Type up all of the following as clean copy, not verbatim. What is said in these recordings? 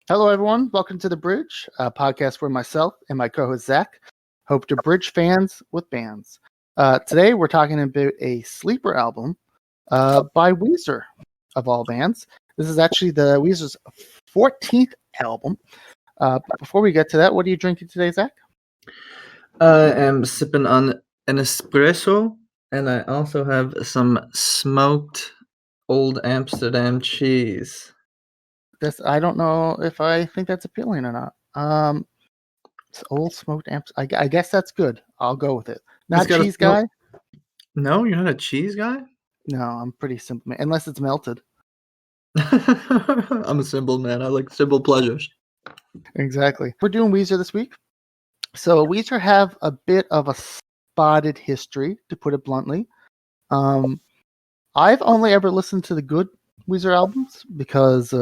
Hello, everyone. Welcome to The Bridge, a podcast where myself and my co-host Zach hope to bridge fans with bands. Today, we're talking about a sleeper album by Weezer, of all bands. This is actually the Weezer's 14th album. But before we get to that, what are you drinking today, Zach? I am sipping on an espresso, and I also have some smoked old Amsterdam cheese. I don't know if I think that's appealing or not. It's old smoked amps. I guess that's good. I'll go with it. Not got a cheese guy. No, you're not a cheese guy? No, I'm pretty simple, unless it's melted. I'm a simple man. I like simple pleasures. Exactly. We're doing Weezer this week. So Weezer have a bit of a spotted history, to put it bluntly. I've only ever listened to the good Weezer albums because,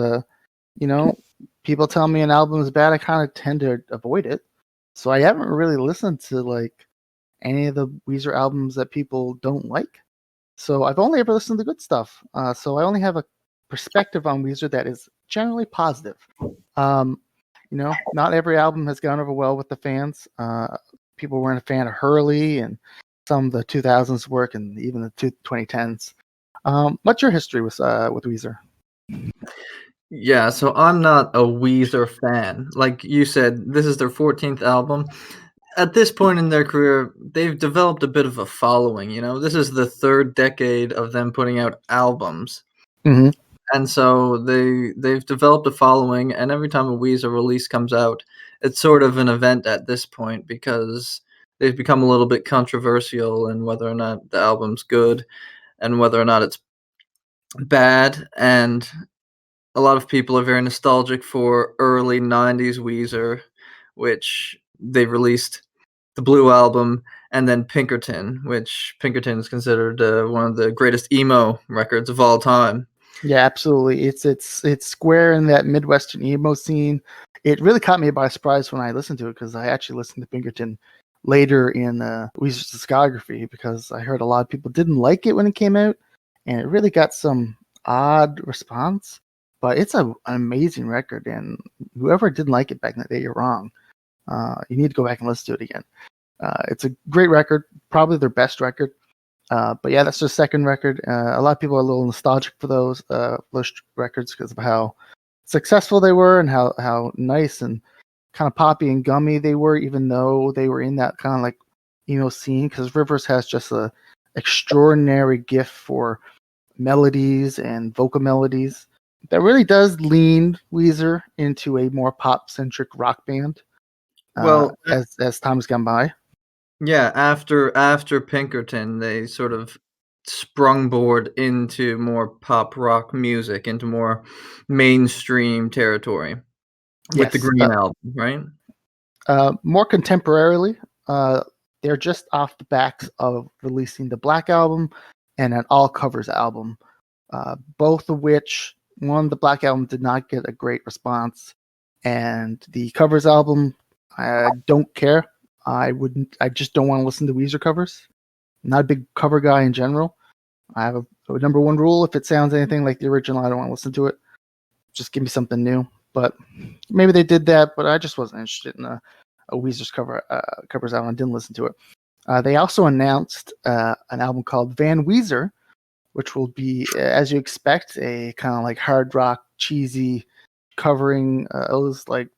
people tell me an album is bad. I kind of tend to avoid it. So I haven't really listened to any of the Weezer albums that people don't like. So I've only ever listened to the good stuff. So I only have a perspective on Weezer that is generally positive. Not every album has gone over well with the fans. People weren't a fan of Hurley and some of the 2000s work and even the 2010s. What's your history with Weezer? Yeah, so I'm not a Weezer fan. Like you said, this is their 14th album. At this point in their career, they've developed a bit of a following. This is the third decade of them putting out albums. Mm-hmm. And so they've developed a following, and every time a Weezer release comes out, it's sort of an event at this point because they've become a little bit controversial in whether or not the album's good and whether or not it's bad. And a lot of people are very nostalgic for early 90s Weezer, which they released the Blue Album and then Pinkerton, which Pinkerton is considered one of the greatest emo records of all time. Yeah, absolutely. It's square in that Midwestern emo scene. It really caught me by surprise when I listened to it because I actually listened to Pinkerton later in Weezer's discography because I heard a lot of people didn't like it when it came out, and it really got some odd response. But it's an amazing record, and whoever didn't like it back in the day, you're wrong. You need to go back and listen to it again. It's a great record, probably their best record. But yeah, that's their second record. A lot of people are a little nostalgic for those records because of how successful they were and how nice and kind of poppy and gummy they were, even though they were in that kind of like emo scene. Because Rivers has just a extraordinary gift for melodies and vocal melodies that really does lean Weezer into a more pop centric rock band. As time has gone by. Yeah, after Pinkerton, they sort of sprungboard into more pop rock music, into more mainstream territory with the Green Album, right? More contemporarily, they're just off the backs of releasing the Black Album and an all covers album, both of which the Black Album did not get a great response, and the covers album, I don't care. I just don't want to listen to Weezer covers. I'm not a big cover guy in general. I have a number one rule: if it sounds anything like the original, I don't want to listen to it. Just give me something new. But maybe they did that, but I just wasn't interested in a Weezer's covers album. I didn't listen to it. They also announced an album called Van Weezer, which will be, as you expect, a kind of like hard rock, cheesy covering those like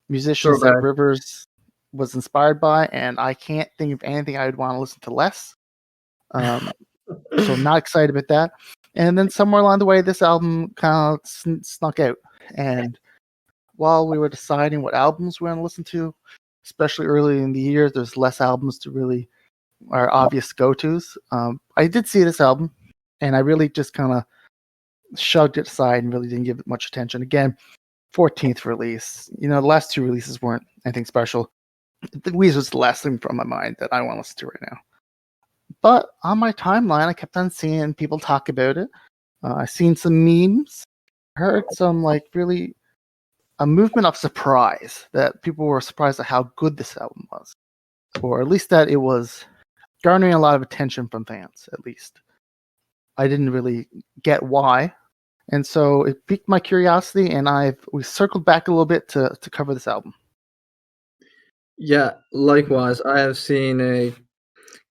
musicians that Rivers was inspired by, and I can't think of anything I would want to listen to less. So I'm not excited about that. And then somewhere along the way, this album kind of snuck out. And while we were deciding what albums we want to listen to, especially early in the year, there's less albums to really are obvious go-tos. I did see this album, and I really just kind of shrugged it aside and really didn't give it much attention. Again, 14th release. The last two releases weren't anything special. The Weezer's the last thing from my mind that I want to listen to right now. But on my timeline, I kept on seeing people talk about it. I seen some memes, heard some really a movement of surprise that people were surprised at how good this album was, or at least that it was garnering a lot of attention from fans. At least I didn't really get why. And so it piqued my curiosity, and we circled back a little bit to cover this album. Yeah, likewise, I have seen a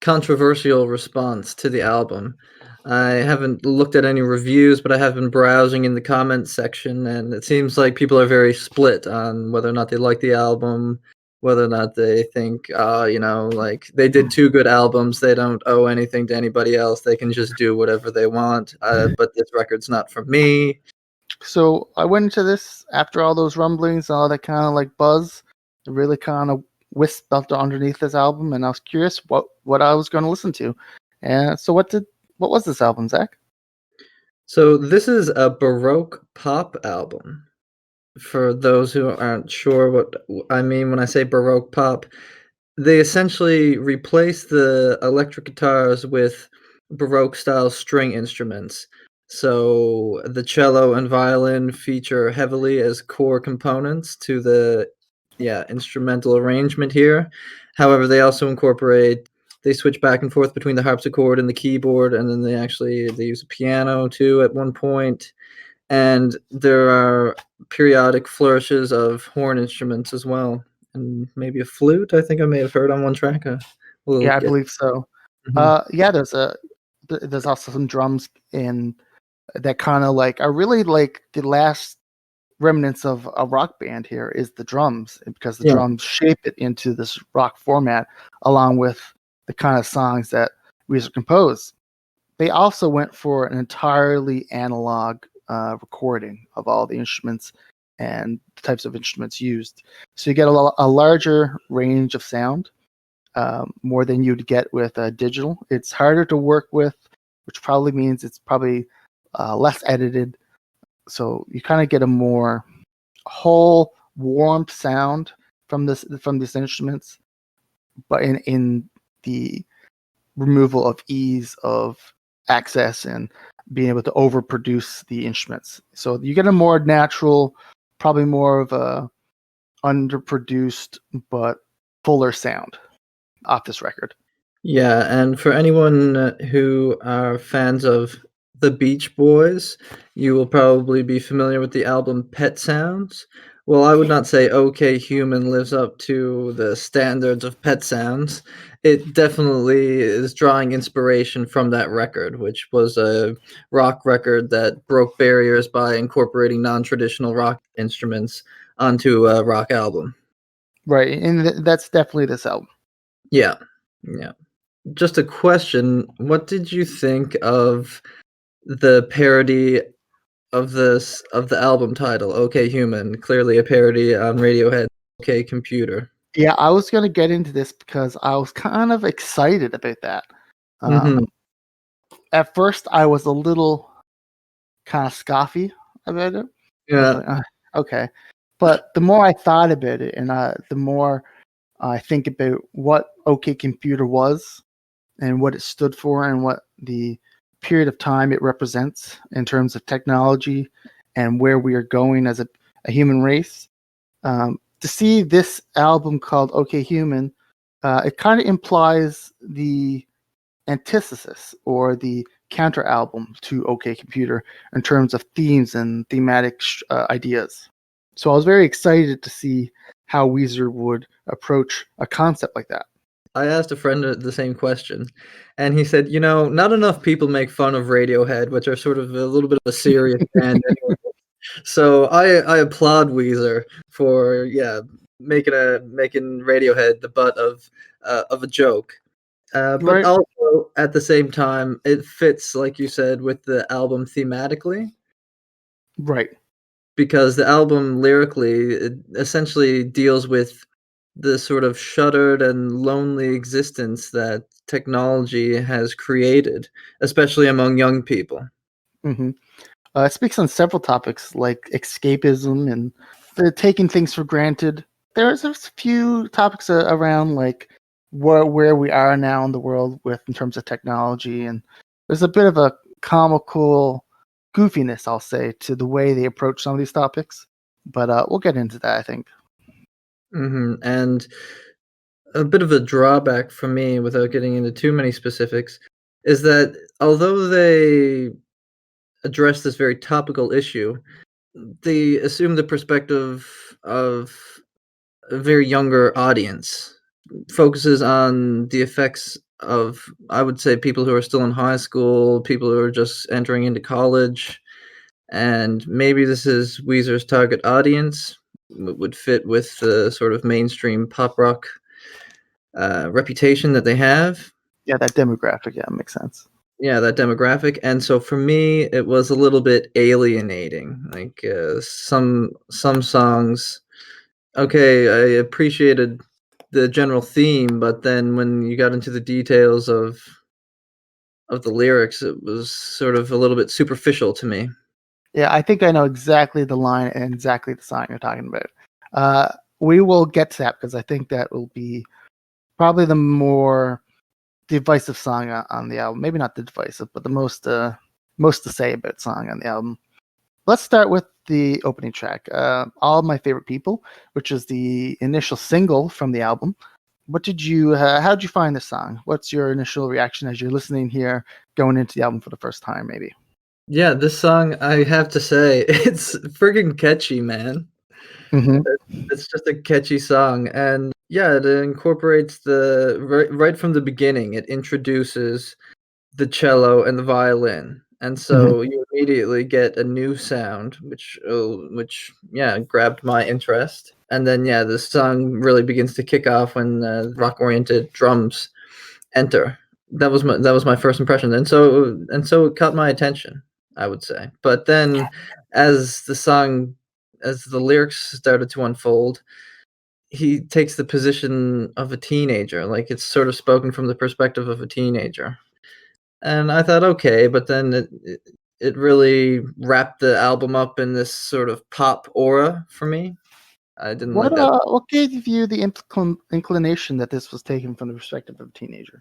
controversial response to the album. I haven't looked at any reviews, but I have been browsing in the comments section, and it seems like people are very split on whether or not they like the album, whether or not they think, like they did two good albums, they don't owe anything to anybody else, they can just do whatever they want. But this record's not for me. So I went into this after all those rumblings, all that kind of like buzz. It really kind of wisped up underneath this album, and I was curious what I was going to listen to. And so, what was this album, Zach? So this is a baroque pop album. For those who aren't sure what I mean when I say baroque pop, they essentially replace the electric guitars with baroque style string instruments. So the cello and violin feature heavily as core components to the instrumental arrangement here. However, they switch back and forth between the harpsichord and the keyboard, and then they use a piano too at one point, and there are periodic flourishes of horn instruments as well, and maybe a flute. I think I may have heard on one track. We'll Yeah, I get. believe so. Mhm. Yeah, there's also some drums in that kind of like are really like the last remnants of a rock band. Here is the drums, because the Yeah, drums shape it into this rock format, along with the kind of songs that Weezer composed. They also went for an entirely analog recording of all the instruments and the types of instruments used. So you get a larger range of sound, more than you'd get with digital. It's harder to work with, which probably means it's probably less edited. So you kind of get a more whole warm sound from these instruments, but in the removal of ease of access and being able to overproduce the instruments. So you get a more natural, probably more of a underproduced but fuller sound off this record. yeah, and for anyone who are fans of the Beach Boys, you will probably be familiar with the album Pet Sounds. Well, I would not say OK Human lives up to the standards of Pet Sounds. It definitely is drawing inspiration from that record, which was a rock record that broke barriers by incorporating non-traditional rock instruments onto a rock album. Right, and that's definitely this album. Yeah, yeah. Just a question, what did you think of the parody of the album title, "OK Human," clearly a parody on Radiohead's "OK Computer"? Yeah, I was gonna get into this because I was kind of excited about that. Mhm. Um, at first, I was a little kind of scoffy about it. I was Yeah. like, okay. But the more I thought about it, and the more I think about what OK Computer was and what it stood for and what the period of time it represents in terms of technology and where we are going as a human race. To see this album called OK Human, it kind of implies the antithesis or the counter album to OK Computer in terms of themes and thematic ideas. So I was very excited to see how Weezer would approach a concept like that. I asked a friend the same question, and he said, "Not enough people make fun of Radiohead, which are sort of a little bit of a serious band anyway." So I applaud Weezer for, making Radiohead the butt of a joke. But Right, also at the same time, it fits, like you said, with the album thematically, right. because the album lyrically it essentially deals with the sort of shuttered and lonely existence that technology has created, especially among young people. hmm it speaks on several topics like escapism and the taking things for granted. There's a few topics around like where we are now in the world with in terms of technology, and there's a bit of a comical goofiness, I'll say, to the way they approach some of these topics. But we'll get into that, I think. And a bit of a drawback for me, without getting into too many specifics, is that although they address this very topical issue, they assume the perspective of a very younger audience, focuses on the effects of, I would say, people who are still in high school, people who are just entering into college, and maybe this is Weezer's target audience, would fit with the sort of mainstream pop rock reputation that they have. Yeah, that demographic. Yeah, makes sense. Yeah, that demographic, and so for me, it was a little bit alienating. Like some songs, okay, I appreciated the general theme, but then when you got into the details of the lyrics, it was sort of a little bit superficial to me. Yeah, I think I know exactly the line and exactly the song you're talking about. We will get to that because I think that will be probably the more divisive song on the album. Maybe not the divisive, but the most to say about song on the album. Let's start with the opening track, "All My Favorite People," which is the initial single from the album. What did you? How did you find this song? What's your initial reaction as you're listening here, going into the album for the first time, maybe? Yeah, this song, I have to say, it's friggin' catchy, man. Hmm. It's just a catchy song, and yeah, it incorporates the right from the beginning, it introduces the cello and the violin, and Hmm. so you immediately get a new sound, which, yeah, grabbed my interest, and then, yeah, the song really begins to kick off when, rock-oriented drums enter. That was my first impression, and so it caught my attention, I would say. But then as the song as the lyrics started to unfold, he takes the position of a teenager, like, it's sort of spoken from the perspective of a teenager. And I thought, "Okay," but then it really wrapped the album up in this sort of pop aura for me. I didn't like that What gave you the inclination that this was taken from the perspective of a teenager?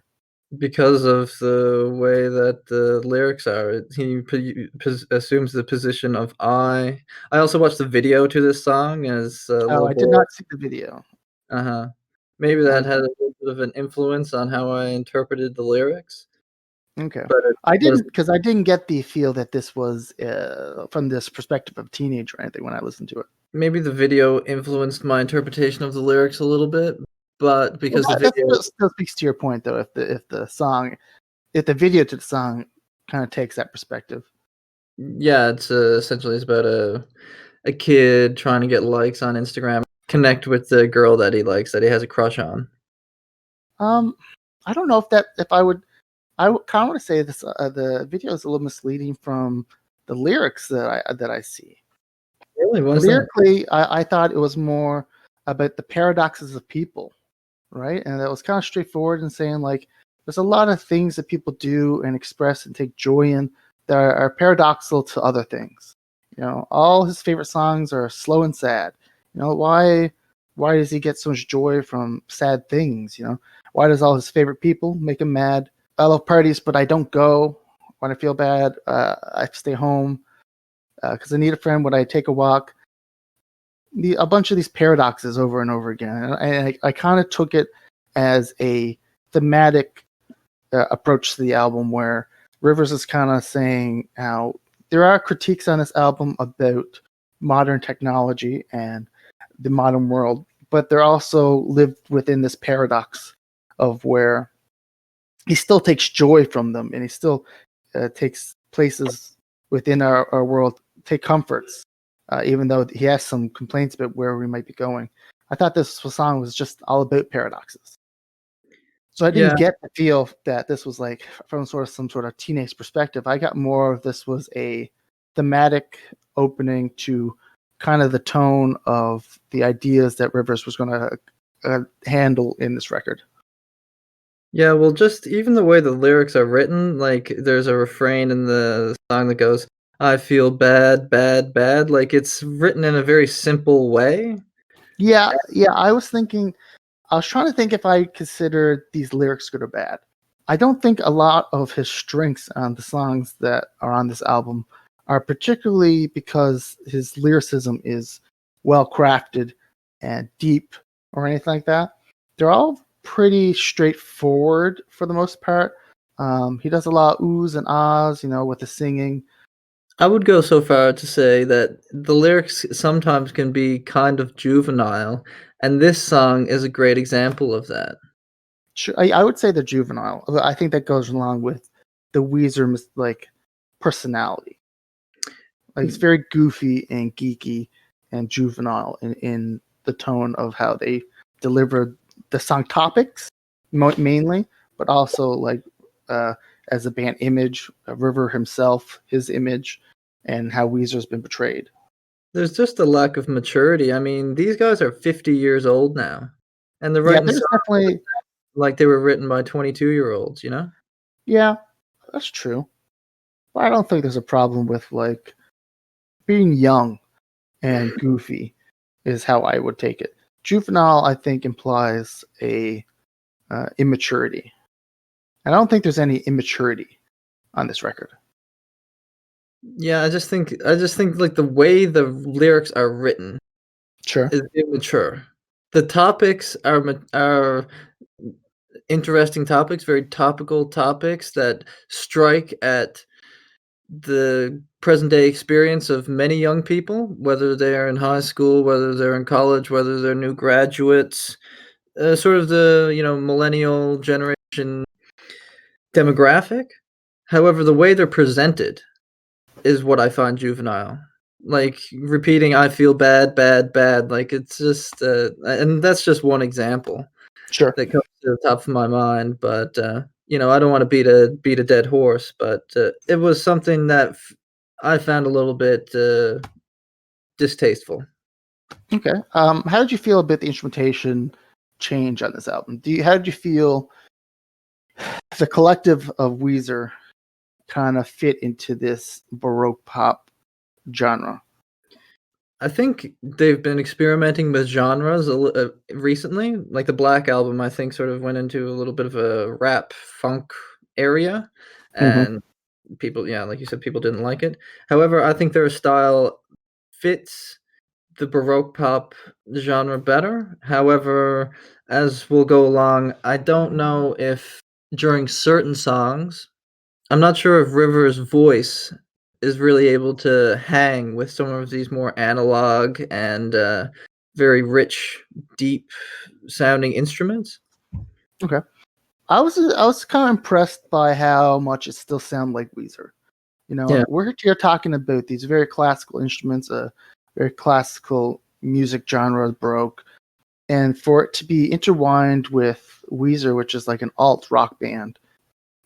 because of the way that the lyrics are. He assumes the position of I. I also watched the video to this song as a Oh, little I did boy. not see the video. Uh-huh. Maybe that had Okay. a little bit of an influence on how I interpreted the lyrics, Okay. but it I was didn't because I didn't get the feel that this was from this perspective of teenage or anything when I listened to it. maybe the video influenced my interpretation of the lyrics a little bit, but Well, because the that video. still speaks to your point, though. If the video to the song kind of takes that perspective. Yeah, essentially it's about a kid trying to get likes on Instagram, connect with the girl that he likes, that he has a crush on. Um, I don't know if I would. Kind of want to say this. The video is a little misleading from the lyrics that I see. Really? What is that? Lyrically, I thought it was more about the paradoxes of people, right? And that was kind of straightforward in saying like there's a lot of things that people do and express and take joy in that are paradoxical to other things. You know, all his favorite songs are slow and sad. You know, why does he get so much joy from sad things? You know, why does all his favorite people make him mad? I love parties, but I don't go when I feel bad. I stay home because I need a friend when I take a walk. A bunch of these paradoxes over and over again. And I kind of took it as a thematic approach to the album where Rivers is kind of saying how there are critiques on this album about modern technology and the modern world, but they're also lived within this paradox of where he still takes joy from them and he still takes places within our world, take comforts, even though he has some complaints about where we might be going. I thought this song was just all about paradoxes. So I Yeah, didn't get the feel that this was like from some sort of teenage perspective. I got more of this was a thematic opening to kind of the tone of the ideas that Rivers was going to handle in this record. yeah, well, just even the way the lyrics are written, like, there's a refrain in the song that goes, "I feel bad, bad, bad," like, it's written in a very simple way. Yeah, yeah. I was trying to think if I consider these lyrics good or bad. I don't think a lot of his strengths on the songs that are on this album are particularly because his lyricism is well crafted and deep or anything like that. They're all pretty straightforward for the most part. He does a lot of oohs and ahs, you know, with the singing. I would go so far to say that the lyrics sometimes can be kind of juvenile, and this song is a great example of that. Sure, I would say the juvenile. I think that goes along with the Weezer like personality. Like it's very goofy and geeky and juvenile in the tone of how they deliver the song topics mainly, but also like uh, as a band image, River himself, his image, and how Weezer's been portrayed. There's just a lack of maturity. I mean, these guys are 50 years old now, and they're Yeah, writing there's songs definitely like they were written by 22-year-olds, you know? yeah, that's true. But I don't think there's a problem with like being young and goofy is how I would take it. Juvenile, I think, implies a immaturity. I don't think there's any immaturity on this record. Yeah, I just think like the way the lyrics are written Sure. is immature. The topics are interesting topics, very topical topics that strike at the present day experience of many young people, whether they are in high school, whether they're in college, whether they're new graduates, sort of the millennial generation demographic. However, the way they're presented is what I find juvenile. Like repeating "I feel bad, bad, bad." Like it's just, and that's just one example Sure. that comes to the top of my mind. But I don't want to beat a dead horse, but it was something that I found a little bit distasteful. Okay. How did you feel about the instrumentation change on this album? How did you feel the collective of Weezer kind of fit into this baroque pop genre? I think they've been experimenting with genres recently. Like the Black Album, I think, sort of went into a little bit of a rap funk area, Hmm. and people, yeah, like you said, people didn't like it. However, I think their style fits the baroque pop genre better. However, as we'll go along, I don't know if during certain songs, I'm not sure if River's voice is really able to hang with some of these more analog and very rich, deep sounding instruments. Okay. I was kind of impressed by how much it still sounded like Weezer. Yeah. We're here talking about these very classical instruments, a very classical music genre, baroque, and for it to be intertwined with Weezer, which is like an alt rock band,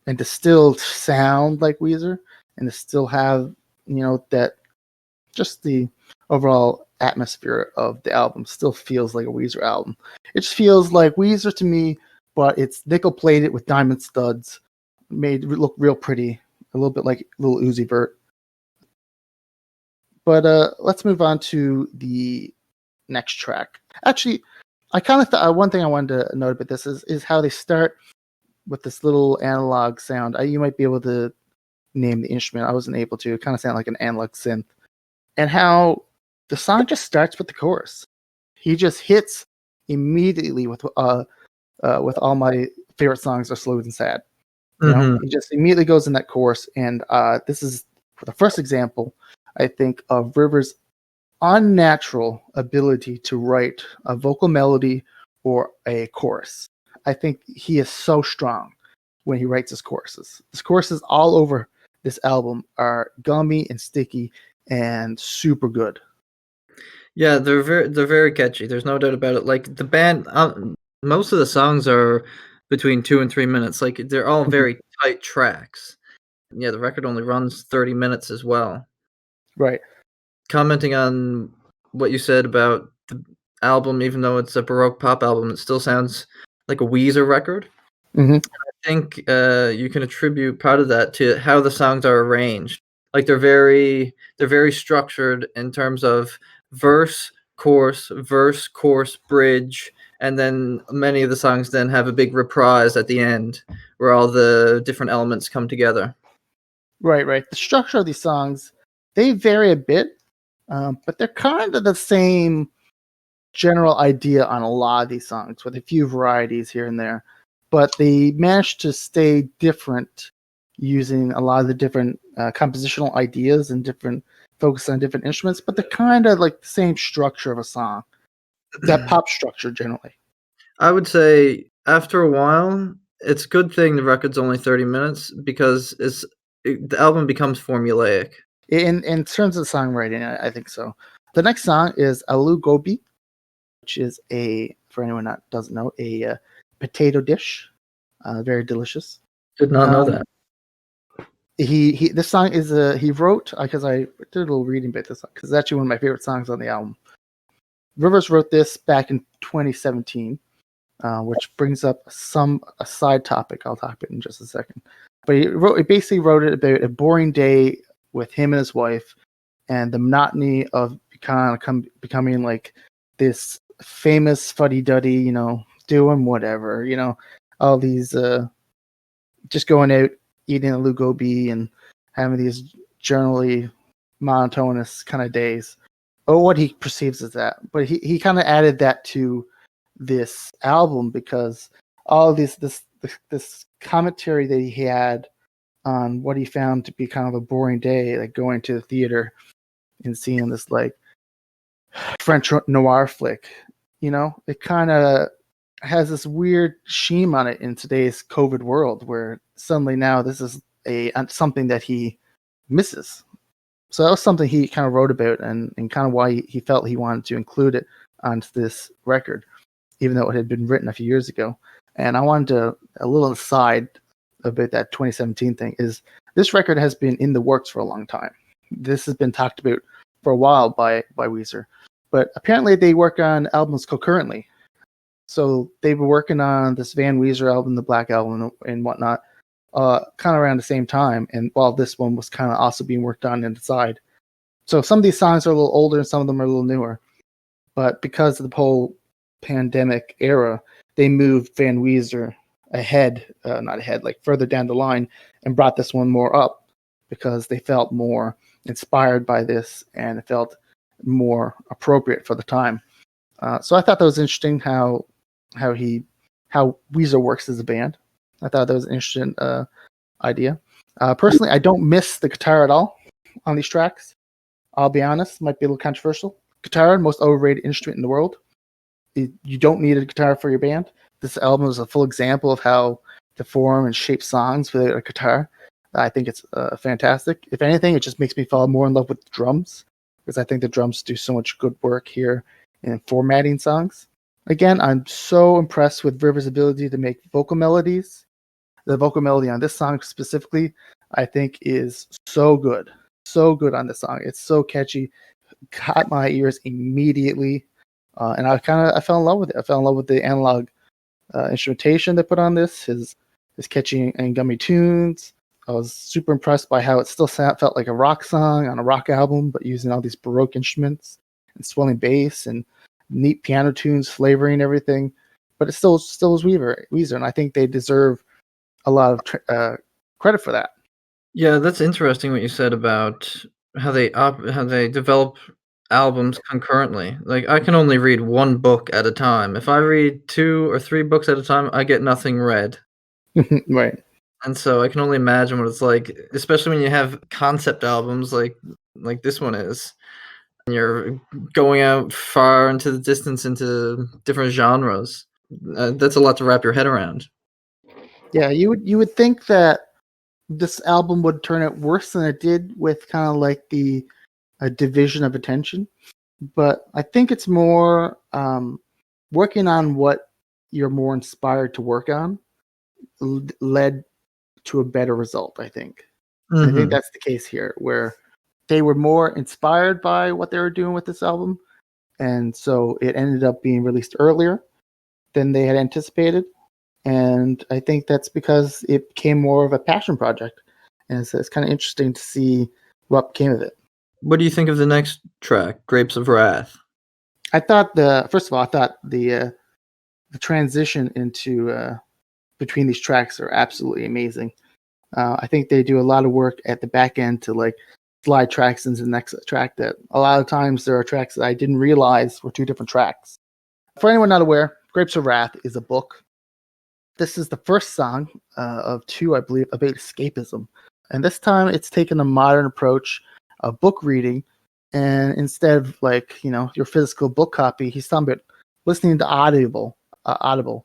and to still sound like Weezer, and to still have that just the overall atmosphere of the album still feels like a Weezer album. It just feels like Weezer to me, but it's nickel plated with diamond studs, made it look real pretty, a little bit like little Uzi Vert. But let's move on to the next track. Actually, I kind of thought one thing I wanted to note about this is how they start with this little analog sound. You might be able to name the instrument. I wasn't able to. It kind of sounded like an analog synth. And how the song just starts with the chorus. He just hits immediately with all my favorite songs are slow and sad. Hmm. He just immediately goes in that chorus, and this is for the first example, I think, of Rivers' unnatural ability to write a vocal melody or a chorus. I think he is so strong when he writes his choruses. His choruses all over this album are gummy and sticky and super good. Yeah, they're very catchy. There's no doubt about it. Like the band, most of the songs are between 2 and 3 minutes. Like they're all Mhm. very tight tracks. Yeah, the record only runs 30 minutes as well. Right. Commenting on what you said about the album, even though it's a baroque pop album, it still sounds like a Weezer record. Hmm. I think you can attribute part of that to how the songs are arranged. Like they're very structured in terms of verse, chorus, bridge, and then many of the songs then have a big reprise at the end where all the different elements come together. Right, right. The structure of these songs, they vary a bit, but they're kind of the same general idea on a lot of these songs, with a few varieties here and there. But they managed to stay different using a lot of the different compositional ideas and different focus on different instruments, but they're kind of like the same structure of a song, that pop structure generally. I would say after a while, it's a good thing the record's only 30 minutes because the album becomes formulaic. In terms of songwriting, I think so. The next song is Alu Gobi, which is for anyone that doesn't know, a potato dish, very delicious. Did not know that. This song is he wrote, because I did a little reading about this because it's actually one of my favorite songs on the album. Rivers wrote this back in 2017, which brings up a side topic I'll talk about in just a second. But he basically wrote it about a boring day with him and his wife, and the monotony of becoming like this famous fuddy-duddy, doing whatever, all these just going out, eating a lugobi and having these generally monotonous kind of days, or what he perceives as that. But he kind of added that to this album because all of this commentary that he had on what he found to be kind of a boring day, like going to the theater and seeing this like French noir flick, it kind of has this weird sheen on it in today's COVID world, where suddenly now this is something that he misses. So that was something he kind of wrote about, and kind of why he felt he wanted to include it onto this record, even though it had been written a few years ago. And I wanted a little aside about that 2017 thing is this record has been in the works for a long time. This has been talked about for a while by Weezer, but apparently they work on albums concurrently. So they were working on this Van Weezer album, the Black Album, and whatnot, kind of around the same time. And while this one was kind of also being worked on inside. So some of these songs are a little older and some of them are a little newer. But because of the whole pandemic era, they moved Van Weezer further down the line, and brought this one more up because they felt more inspired by this and it felt more appropriate for the time. So I thought that was interesting how Weezer works as a band. I thought that was an interesting idea. Personally, I don't miss the guitar at all on these tracks. I'll be honest, might be a little controversial. Guitar, most overrated instrument in the world. You don't need a guitar for your band. This album is a full example of how to form and shape songs without a guitar. I think it's fantastic. If anything, it just makes me fall more in love with the drums, because I think the drums do so much good work here in formatting songs. Again, I'm so impressed with Rivers' ability to make vocal melodies. The vocal melody on this song specifically, I think, is so good. So good on this song. It's so catchy. Caught my ears immediately. And I fell in love with it. I fell in love with the analog instrumentation they put on this, his catchy and gummy tunes. I was super impressed by how it still felt like a rock song on a rock album, but using all these baroque instruments and swelling bass and neat piano tunes flavoring everything. But it still was Weezer, and I think they deserve a lot of credit for that. Yeah, that's interesting what you said about how they develop albums concurrently. Like, I can only read one book at a time. If I read 2 or 3 books at a time, I get nothing read. Right. And so I can only imagine what it's like, especially when you have concept albums like this one is. And you're going out far into the distance into different genres. That's a lot to wrap your head around. Yeah, you would think that this album would turn out worse than it did with kind of like the division of attention, but I think it's more working on what you're more inspired to work on led to a better result. I think that's the case here, where they were more inspired by what they were doing with this album, and so it ended up being released earlier than they had anticipated. And I think that's because it became more of a passion project. And so it's kind of interesting to see what came of it. What do you think of the next track, Grapes of Wrath? I thought the transition into between these tracks are absolutely amazing. I think they do a lot of work at the back end to like slide tracks into the next track. That a lot of times there are tracks that I didn't realize were two different tracks. For anyone not aware, Grapes of Wrath is a book. This is the first song of two, I believe, about escapism. And this time it's taken a modern approach of book reading. And instead of like, your physical book copy, he's talking about listening to Audible. Yeah,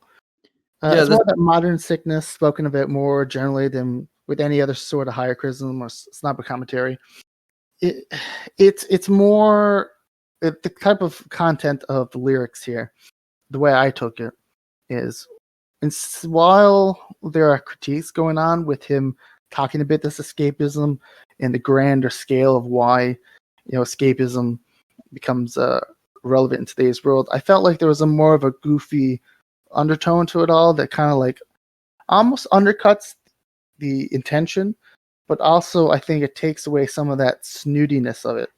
It's more about modern sickness spoken about more generally than with any other sort of higher criticism or snob commentary. It, it's more the type of content of the lyrics here. The way I took it is, while there are critiques going on with him talking about this escapism and the grander scale of why escapism becomes relevant in today's world, I felt like there was a more of a goofy undertone to it all that kind of like almost undercuts the intention, but also I think it takes away some of that snootiness of it,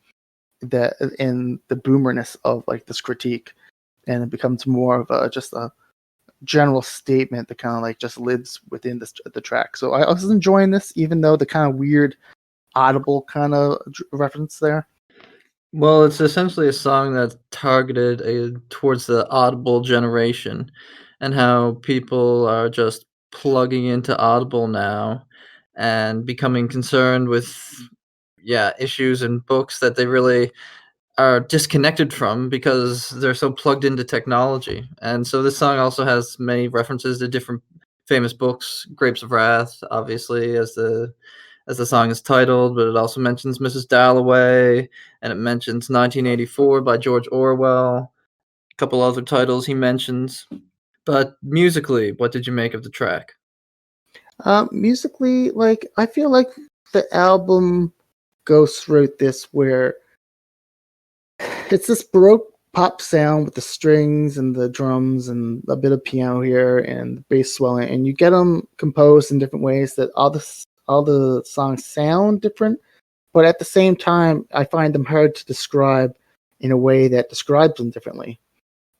that in the boomerness of like this critique, and it becomes more of just a general statement that kind of like just lives within the track. So I was enjoying this, even though the kind of weird audible kind of reference there. well, it's essentially a song that's targeted towards the Audible generation, and how people are just plugging into Audible now and becoming concerned with, yeah, issues in books that they really are disconnected from because they're so plugged into technology. And so this song also has many references to different famous books, Grapes of Wrath, obviously, as the song is titled, but it also mentions Mrs. Dalloway, and it mentions 1984 by George Orwell, a couple other titles he mentions. But musically, what did you make of the track? Musically, like I feel like the album goes through this where it's this baroque pop sound with the strings and the drums and a bit of piano here and bass swelling, and you get them composed in different ways that all the songs sound different, but at the same time, I find them hard to describe in a way that describes them differently,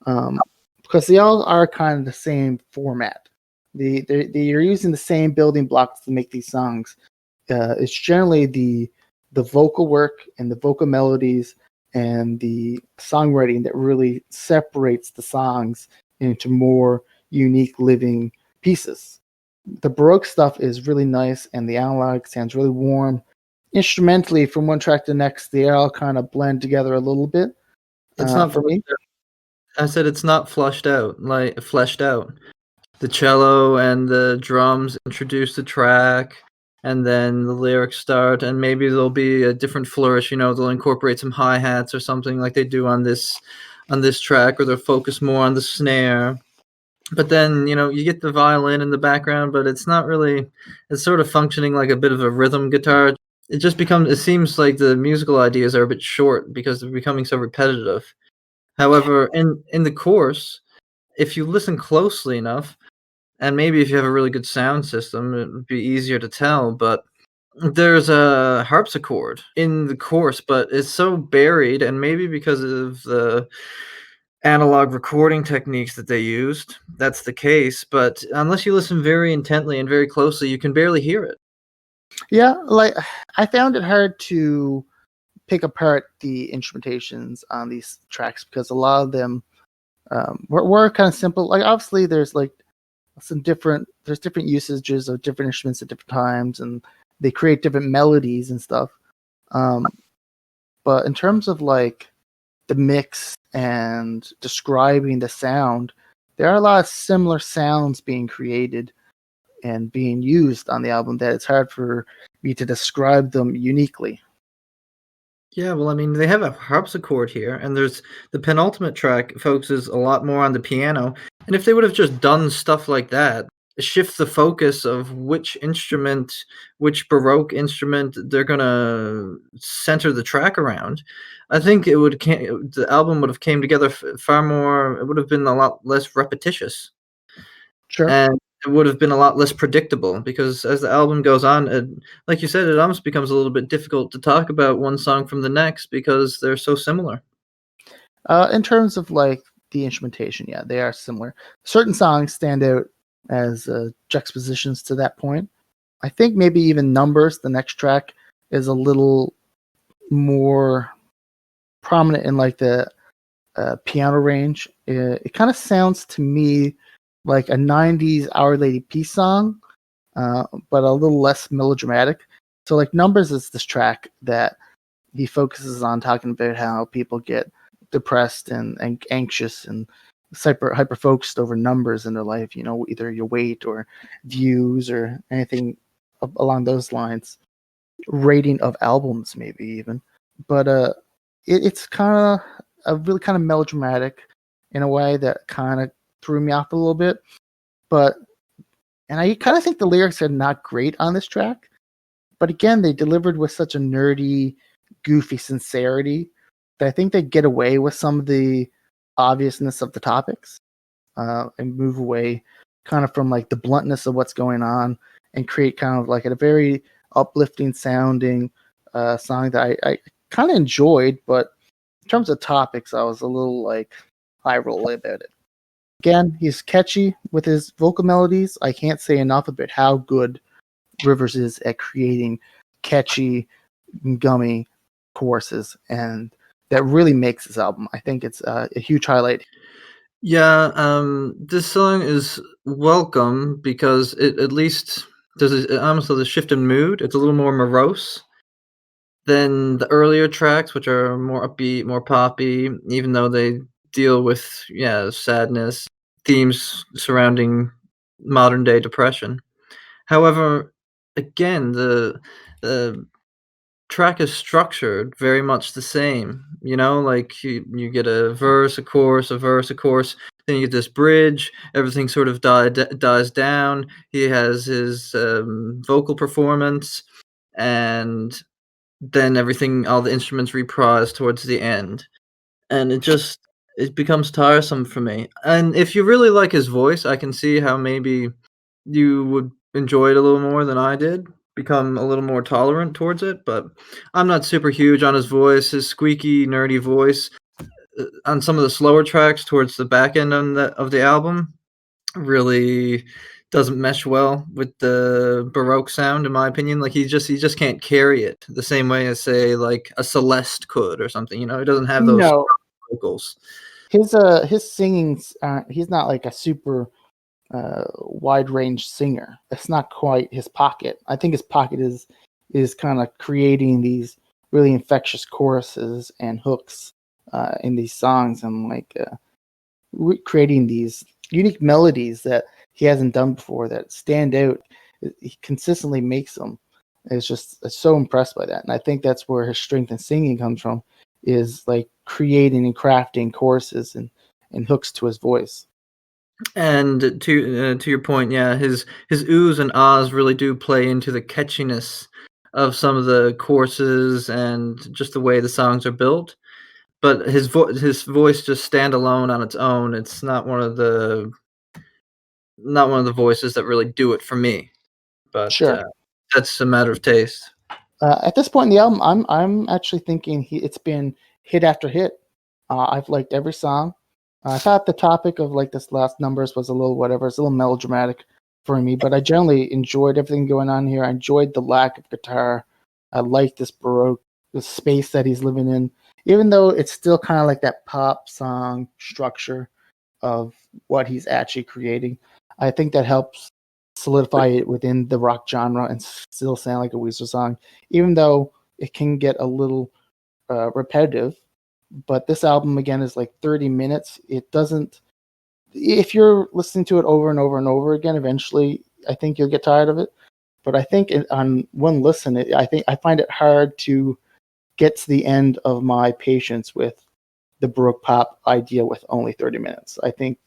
because they all are kind of the same format. You're using the same building blocks to make these songs. It's generally the vocal work and the vocal melodies and the songwriting that really separates the songs into more unique living pieces. The baroque stuff is really nice, and the analog sounds really warm. Instrumentally, from one track to the next, they all kind of blend together a little bit. It's not For me, I said it's not flushed out, like fleshed out. The cello and the drums introduce the track, and then the lyrics start, and maybe there'll be a different flourish. They'll incorporate some hi hats or something like they do on this track, or they'll focus more on the snare. But then you get the violin in the background, but it's not really. It's sort of functioning like a bit of a rhythm guitar. It just becomes. It seems like the musical ideas are a bit short because they're becoming so repetitive. However, in the chorus, if you listen closely enough, and maybe if you have a really good sound system, it would be easier to tell, but there's a harpsichord in the chorus, but it's so buried, and maybe because of the analog recording techniques that they used, that's the case, but unless you listen very intently and very closely, you can barely hear it. yeah, like I found it hard to pick apart the instrumentations on these tracks because a lot of them were kind of simple. Like obviously, there's like there's different usages of different instruments at different times, and they create different melodies and stuff. Um, but in terms of like the mix and describing the sound, there are a lot of similar sounds being created and being used on the album that it's hard for me to describe them uniquely. Yeah, well, I mean, they have a harpsichord here, and there's the penultimate track focuses a lot more on the piano. And if they would have just done stuff like that, shift the focus of which instrument, which baroque instrument they're gonna center the track around, I think the album would have came together far more. It would have been a lot less repetitious, Sure. and it would have been a lot less predictable because as the album goes on, like you said, it almost becomes a little bit difficult to talk about one song from the next because they're so similar. In terms of like the instrumentation, yeah, they are similar. Certain songs stand out as juxtapositions to that point. I think maybe even Numbers, the next track, is a little more prominent in like the piano range. It kind of sounds to me like a 90s Our Lady Peace song, but a little less melodramatic. So like Numbers is this track that he focuses on talking about how people get depressed and anxious and hyper focused over numbers in their life, either your weight or views or anything along those lines, rating of albums maybe even. But it's kind of a really kind of melodramatic in a way that kind of threw me off a little bit. But and I kind of think the lyrics are not great on this track, but again, they delivered with such a nerdy, goofy sincerity that I think they get away with some of the obviousness of the topics, and move away kind of from like the bluntness of what's going on and create kind of like a very uplifting sounding song that I kind of enjoyed, but in terms of topics, I was a little like high roll about it. Again, he's catchy with his vocal melodies. I can't say enough about how good Rivers is at creating catchy, gummy choruses, and that really makes this album. I think it's a huge highlight. Yeah, this song is welcome because it at least does almost a shift in mood. It's a little more morose than the earlier tracks, which are more upbeat, more poppy, even though they deal with sadness, themes surrounding modern day depression. However, again, the track is structured very much the same. Like you get a verse, a chorus, a verse, a chorus. Then you get this bridge. Everything sort of dies down. He has his vocal performance, and then all the instruments reprise towards the end, and it becomes tiresome for me. And if you really like his voice, I can see how maybe you would enjoy it a little more than I did, become a little more tolerant towards it, but I'm not super huge on his voice, his squeaky, nerdy voice. On some of the slower tracks towards the back end of the album, really doesn't mesh well with the baroque sound, in my opinion. Like he just can't carry it the same way as, say, like a Celeste could or something. He doesn't have those No, vocals. his singing's he's not like a super wide range singer. That's not quite his pocket. I think his pocket is kind of creating these really infectious choruses and hooks in these songs, and like creating these unique melodies that he hasn't done before that stand out. He consistently makes them. It's so impressed by that, and I think that's where his strength in singing comes from, is like creating and crafting choruses and hooks to his voice. And to your point, yeah, his oohs and ahs really do play into the catchiness of some of the courses and just the way the songs are built. But his voice just stand alone on its own. It's not one of the voices that really do it for me. But Sure. that's a matter of taste. At this point in the album, I'm actually thinking it's been hit after hit. I've liked every song. I thought the topic of like this last numbers was a little whatever. It's a little melodramatic for me, but I generally enjoyed everything going on here. I enjoyed the lack of guitar. I like this baroque, the space that he's living in, even though it's still kind of like that pop song structure of what he's actually creating. I think that helps solidify it within the rock genre and still sound like a Weezer song, even though it can get a little repetitive. But this album again is like 30 minutes. It doesn't. If you're listening to it over and over and over again, eventually I think you'll get tired of it. But I think on one listen, I think I find it hard to get to the end of my patience with the baroque pop idea with only 30 minutes. I think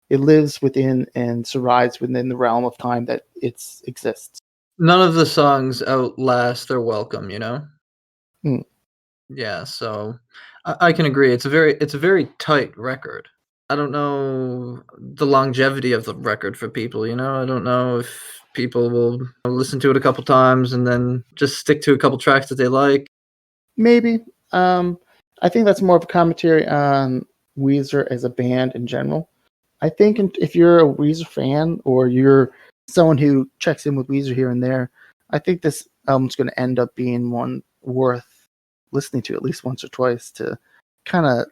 it lives within and survives within the realm of time that it exists. None of the songs outlast their welcome, Hmm. Yeah, so I can agree. It's a very tight record. I don't know the longevity of the record for people, I don't know if people will listen to it a couple times and then just stick to a couple tracks that they like. Maybe. I think that's more of a commentary on Weezer as a band in general. I think if you're a Weezer fan or you're someone who checks in with Weezer here and there, I think this album's going to end up being one worth listening to at least once or twice to kind of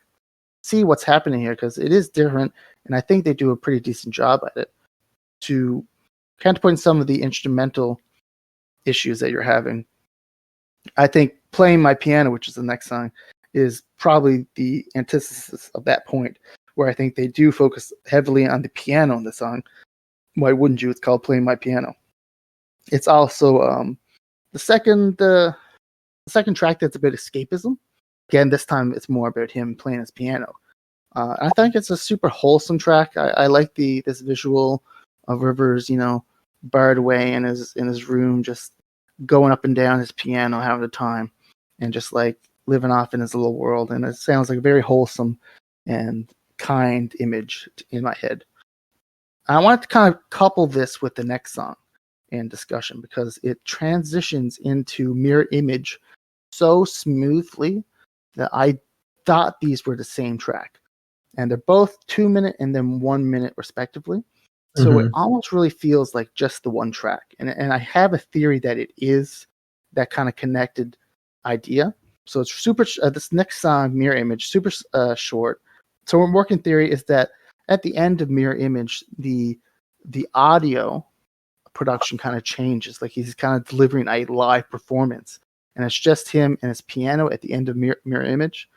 see what's happening here, because it is different, and I think they do a pretty decent job at it. to counterpoint some of the instrumental issues that you're having, I think Playing My Piano, which is the next song, is probably the antithesis of that point, where I think they do focus heavily on the piano in the song. Why wouldn't you? It's called Playing My Piano. It's also the second track that's a bit escapism. Again, this time it's more about him playing his piano. I think it's a super wholesome track. I like this visual of Rivers, barred away in his room, just going up and down his piano, having a time, and just like living off in his little world. And it sounds like a very wholesome and kind image in my head. I want to kind of couple this with the next song in discussion because it transitions into Mirror Image so smoothly that I thought these were the same track. And they're both 2 minute and then 1 minute respectively. So it almost really feels like just the one track. And I have a theory that it is that kind of connected idea. So it's super, this next song, Mirror Image, super short. So one working theory is that at the end of Mirror Image, the audio production kind of changes. Like he's kind of delivering a live performance. And it's just him and his piano at the end of Mirror Image,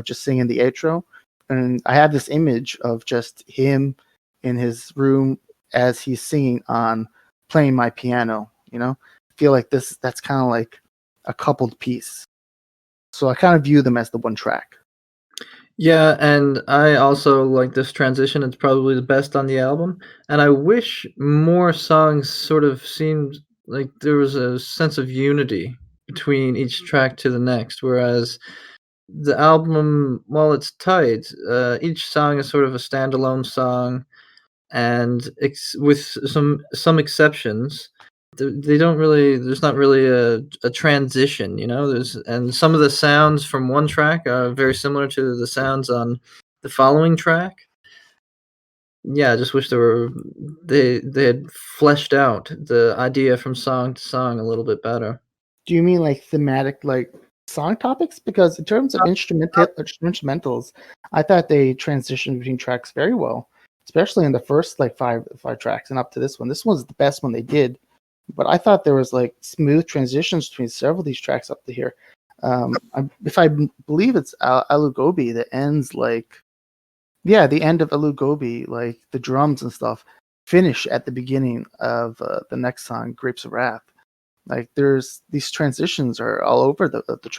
just singing the outro. And I have this image of just him in his room as he's singing on Playing My Piano. I feel like that's kind of like a coupled piece. So I kind of view them as the one track. Yeah, and I also like this transition. It's probably the best on the album. And I wish more songs sort of seemed like there was a sense of unity between each track to the next. Whereas the album, while it's tight, each song is sort of a standalone song, and with some exceptions, they don't really. There's not really a transition, and some of the sounds from one track are very similar to the sounds on the following track. Yeah, I just wish they had fleshed out the idea from song to song a little bit better. Do you mean like thematic, like song topics? Because in terms of instrumentals, I thought they transitioned between tracks very well, especially in the first like five tracks and up to this one. This one's the best one they did, but I thought there was like smooth transitions between several of these tracks up to here. If I believe it's Alu Gobi that ends like, yeah, the end of Alu Gobi, like the drums and stuff finish at the beginning of the next song, Grapes of Wrath. Like there's these transitions are all over the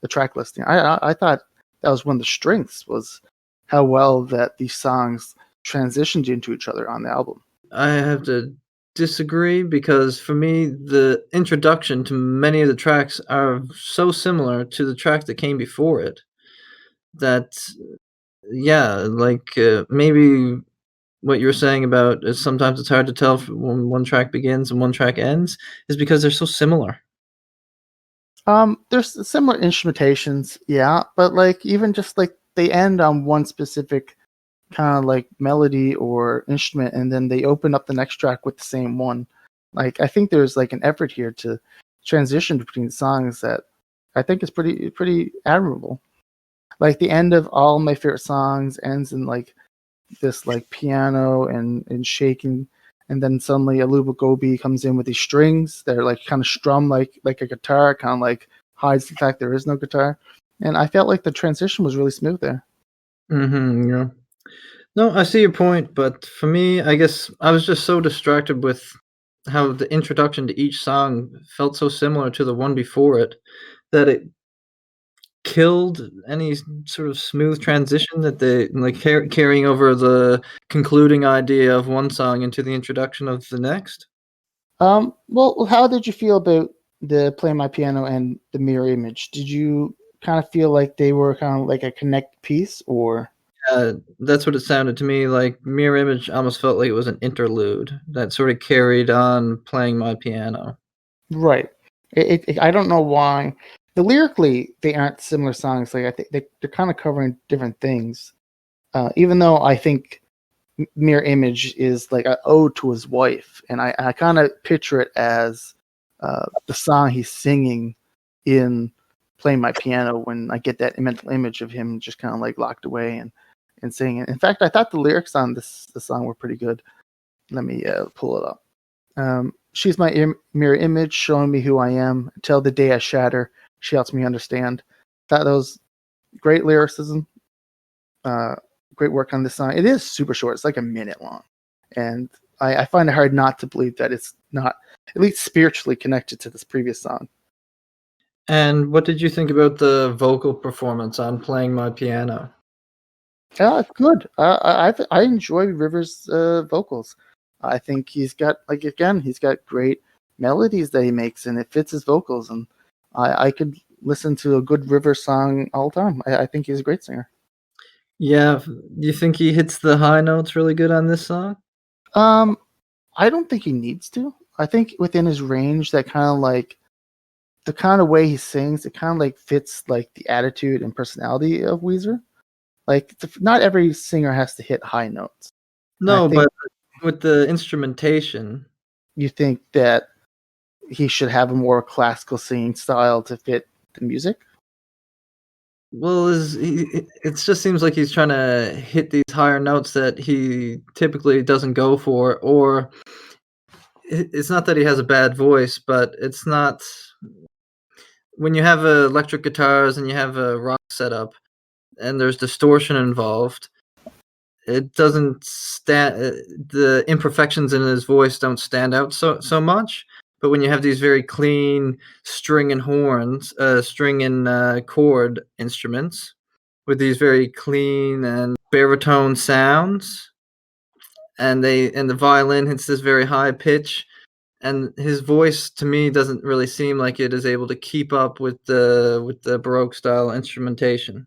track listing. I thought that was one of the strengths was how well that these songs transitioned into each other on the album. I have to disagree because for me, the introduction to many of the tracks are so similar to the track that came before it that, yeah, like maybe what you're saying about is sometimes it's hard to tell when one track begins and one track ends is because they're so similar. There's similar instrumentations, yeah, but like even just like they end on one specific kind of like melody or instrument, and then they open up the next track with the same one. Like I think there's like an effort here to transition between songs that I think is pretty admirable. Like the end of all my favorite songs ends in like this like piano and shaking, and then suddenly Aluba Gobi comes in with these strings that are like kind of strum like a guitar, kind of like hides the fact there is no guitar. And I felt like the transition was really smooth there. Yeah. No, I see your point, but for me, I guess I was just so distracted with how the introduction to each song felt so similar to the one before it that it killed any sort of smooth transition that they like carrying over the concluding idea of one song into the introduction of the next. Well, how did you feel about the Play My Piano and the Mirror Image? Did you kind of feel like they were kind of like a connect piece, or That's what it sounded to me like. Mirror Image almost felt like it was an interlude that sort of carried on Playing My Piano. right? I don't know why. The lyrically, they aren't similar songs. Like I think they're kind of covering different things. Even though I think Mirror Image is like an ode to his wife, and I kind of picture it as the song he's singing in Playing My Piano when I get that mental image of him just kind of like locked away and singing. In fact, I thought the lyrics on the song were pretty good. Let me pull it up. She's my mirror image, showing me who I am. Until the day I shatter, she helps me understand. That was great lyricism. Great work on this song. It is super short. It's like a minute long. And I find it hard not to believe that it's not, at least spiritually, connected to this previous song. And what did you think about the vocal performance on Playing My Piano? Yeah, it's good. I enjoy Rivers' vocals. I think he's got, like, again, he's got great melodies that he makes, and it fits his vocals. And I could listen to a good Rivers song all the time. I think he's a great singer. Yeah, you think he hits the high notes really good on this song? Um, I don't think he needs to. I think within his range, that kind of like the kind of way he sings, it kind of like fits like the attitude and personality of Weezer. Like, not every singer has to hit high notes. And I No, think but with the instrumentation. you think that he should have a more classical singing style to fit the music. Well, it just seems like he's trying to hit these higher notes that he typically doesn't go for, or it's not that he has a bad voice, but it's not when you have electric guitars and you have a rock setup and there's distortion involved, it doesn't stand the imperfections in his voice don't stand out so much. But when you have these very clean string and horns, string and chord instruments with these very clean and baritone sounds, and the violin hits this very high pitch, and his voice to me doesn't really seem like it is able to keep up with the baroque style instrumentation.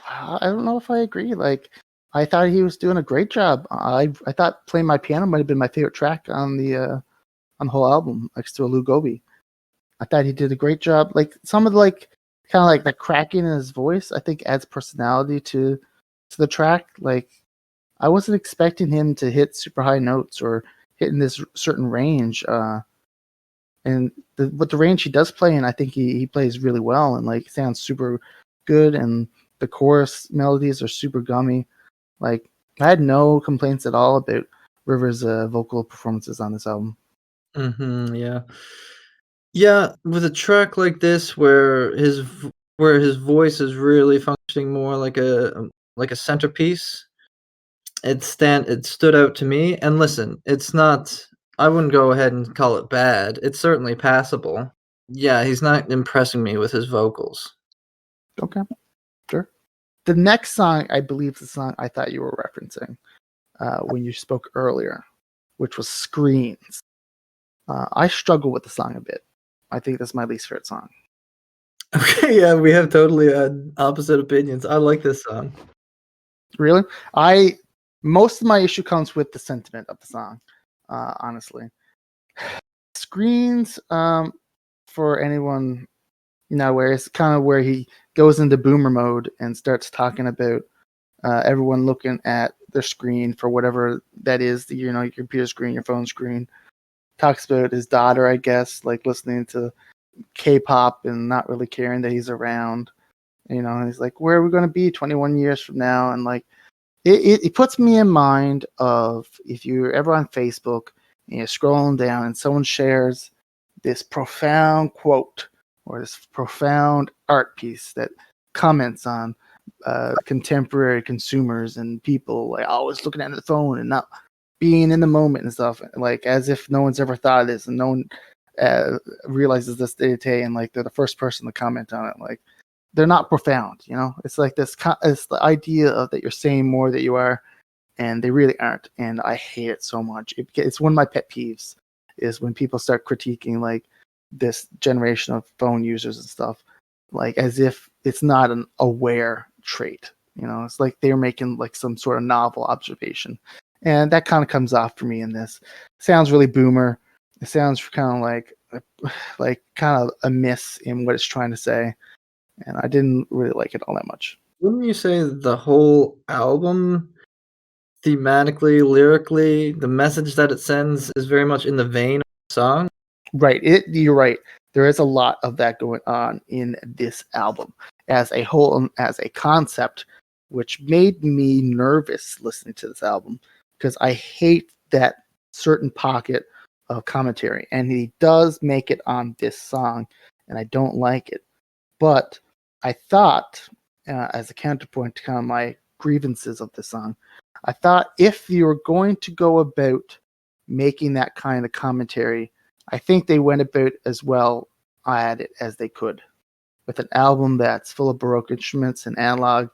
I don't know if I agree. Like, I thought he was doing a great job. I thought Playing My Piano might have been my favorite track on the whole album, next to Lou Gobi. I thought he did a great job. Like, some of the, like, kind of like the cracking in his voice, I think adds personality to the track. Like, I wasn't expecting him to hit super high notes or hit in this certain range. And with the range he does play in, I think he plays really well and like sounds super good. And the chorus melodies are super gummy. Like, I had no complaints at all about Rivers' vocal performances on this album. Yeah. Yeah, with a track like this where where his voice is really functioning more like a centerpiece, it stood out to me. And listen, it's not I wouldn't go ahead and call it bad. It's certainly passable. Yeah, he's not impressing me with his vocals. Okay, sure. The next song, I believe, is the song I thought you were referencing when you spoke earlier, which was Screens. I struggle with the song a bit. I think that's my least favorite song. Okay, yeah, we have totally opposite opinions. I like this song. Really, I most of my issue comes with the sentiment of the song. Honestly, Screens, for anyone not aware, is kind of where he goes into boomer mode and starts talking about everyone looking at their screen for whatever that is, you know, your computer screen, your phone screen. Talks about his daughter, I guess, like listening to K-pop and not really caring that he's around. You know, and he's like, where are we going to be 21 years from now? And like, it puts me in mind of if you're ever on Facebook and you're scrolling down and someone shares this profound quote or this profound art piece that comments on contemporary consumers and people like always looking at the phone and not being in the moment and stuff, like as if no one's ever thought of this and no one realizes this day to day, and like they're the first person to comment on it. Like, they're not profound, you know. It's like this. It's the idea of that you're saying more that you are, and they really aren't. And I hate it so much. It's one of my pet peeves is when people start critiquing like this generation of phone users and stuff, like as if it's not an aware trait. You know, it's like they're making like some sort of novel observation, and that kind of comes off for me in this. Sounds really boomer. It sounds kind of like kind of a miss in what it's trying to say, and I didn't really like it all that much. Wouldn't you say the whole album, thematically, lyrically, the message that it sends is very much in the vein of the song? Right. You're right. There is a lot of that going on in this album as a whole and as a concept, which made me nervous listening to this album because I hate that certain pocket of commentary, and he does make it on this song, and I don't like it. But I thought, as a counterpoint to kind of my grievances of the song, I thought if you were going to go about making that kind of commentary, I think they went about as well at it as they could. With an album that's full of baroque instruments and analog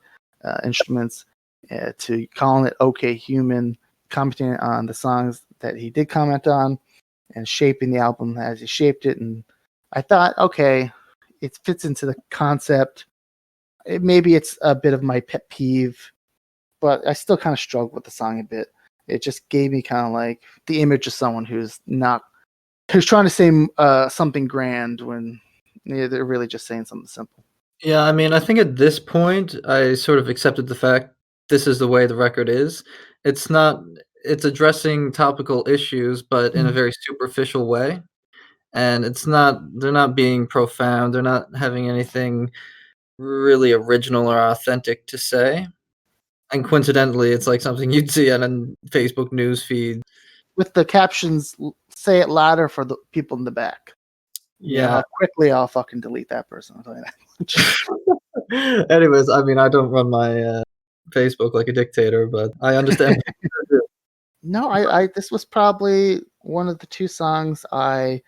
instruments, to calling it OK Human, commenting on the songs that he did comment on, and shaping the album as he shaped it. And I thought, okay, it fits into the concept. Maybe it's a bit of my pet peeve, but I still kind of struggled with the song a bit. It just gave me kind of like the image of someone who's trying to say something grand when they're really just saying something simple. Yeah, I mean, I think at this point, I sort of accepted the fact this is the way the record is. It's not, it's addressing topical issues, but in a very superficial way. And they're not being profound. They're not having anything really original or authentic to say. And coincidentally, it's like something you'd see on a Facebook news feed. With the captions, say it louder for the people in the back. Yeah. How quickly I'll fucking delete that person. I'll tell you that. Anyways, I mean, I don't run my Facebook like a dictator, but I understand. No, I this was probably one of the two songs I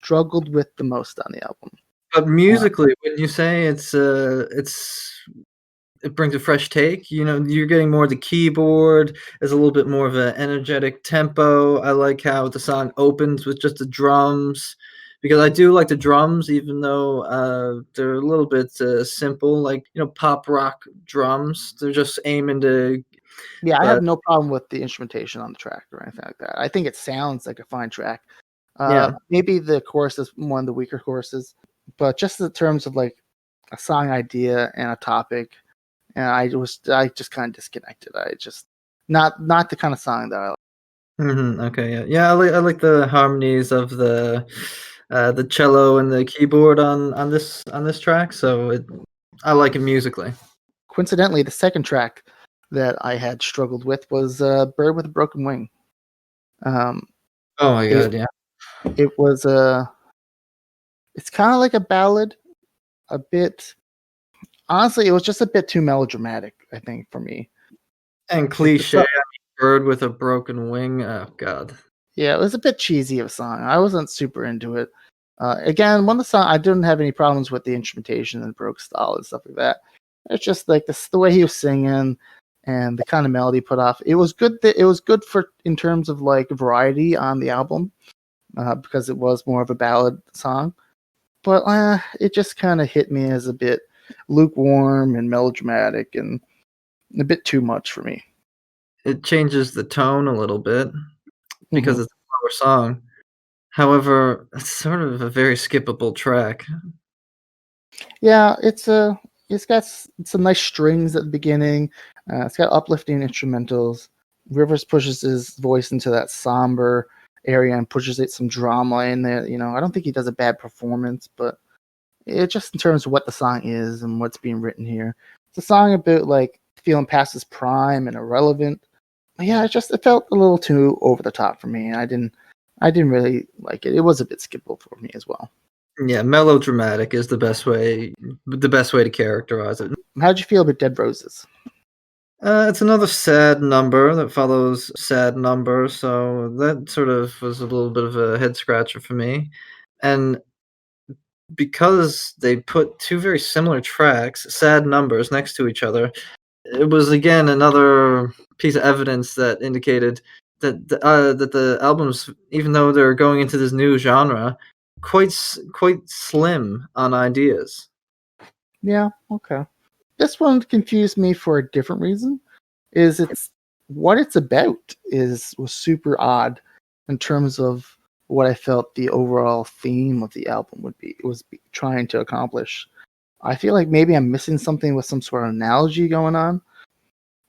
struggled with the most on the album. But musically, when you say it brings a fresh take, you know, you're getting more of the keyboard. There's a little bit more of an energetic tempo. I like how the song opens with just the drums, because I do like the drums, even though they're a little bit simple, like, you know, pop rock drums. They're just aiming to. Yeah, I have no problem with the instrumentation on the track or anything like that. I think it sounds like a fine track. Yeah. Maybe the chorus is one of the weaker choruses, but just in terms of like a song idea and a topic, and I just kind of disconnected. I just not the kind of song that I like. Okay. Yeah. Yeah. I like the harmonies of the cello and the keyboard on this track. So I like it musically. Coincidentally, the second track that I had struggled with was "Bird with a Broken Wing." Oh my god! Yeah. It was it's kind of like a ballad, a bit. Honestly, it was just a bit too melodramatic, I think, for me. And cliche, bird with a broken wing. Oh god. Yeah, it was a bit cheesy of a song. I wasn't super into it. Again, one of the song I didn't have any problems with the instrumentation and Baroque style and stuff like that. It's just like the way he was singing and the kind of melody put off. It was good. It was good for in terms of like variety on the album, because it was more of a ballad song. But it just kind of hit me as a bit lukewarm and melodramatic and a bit too much for me. It changes the tone a little bit because it's a slower song. However, it's sort of a very skippable track. Yeah, it's got some nice strings at the beginning. It's got uplifting instrumentals. Rivers pushes his voice into that somber area and pushes it some drama in there. You know, I don't think he does a bad performance, but it just in terms of what the song is and what's being written here, it's a song about like feeling past his prime and irrelevant. But yeah, it felt a little too over the top for me. I didn't really like it. It was a bit skippable for me as well. Yeah, melodramatic is the best way to characterize it. How'd you feel about Dead Roses? It's another sad number that follows sad number, so that sort of was a little bit of a head scratcher for me. And because they put two very similar tracks, sad numbers, next to each other, it was again another piece of evidence that indicated that the albums, even though they're going into this new genre, quite slim on ideas. Yeah, okay. This one confused me for a different reason. It's what it's about was super odd in terms of what I felt the overall theme of the album was trying to accomplish. I feel like maybe I'm missing something with some sort of analogy going on.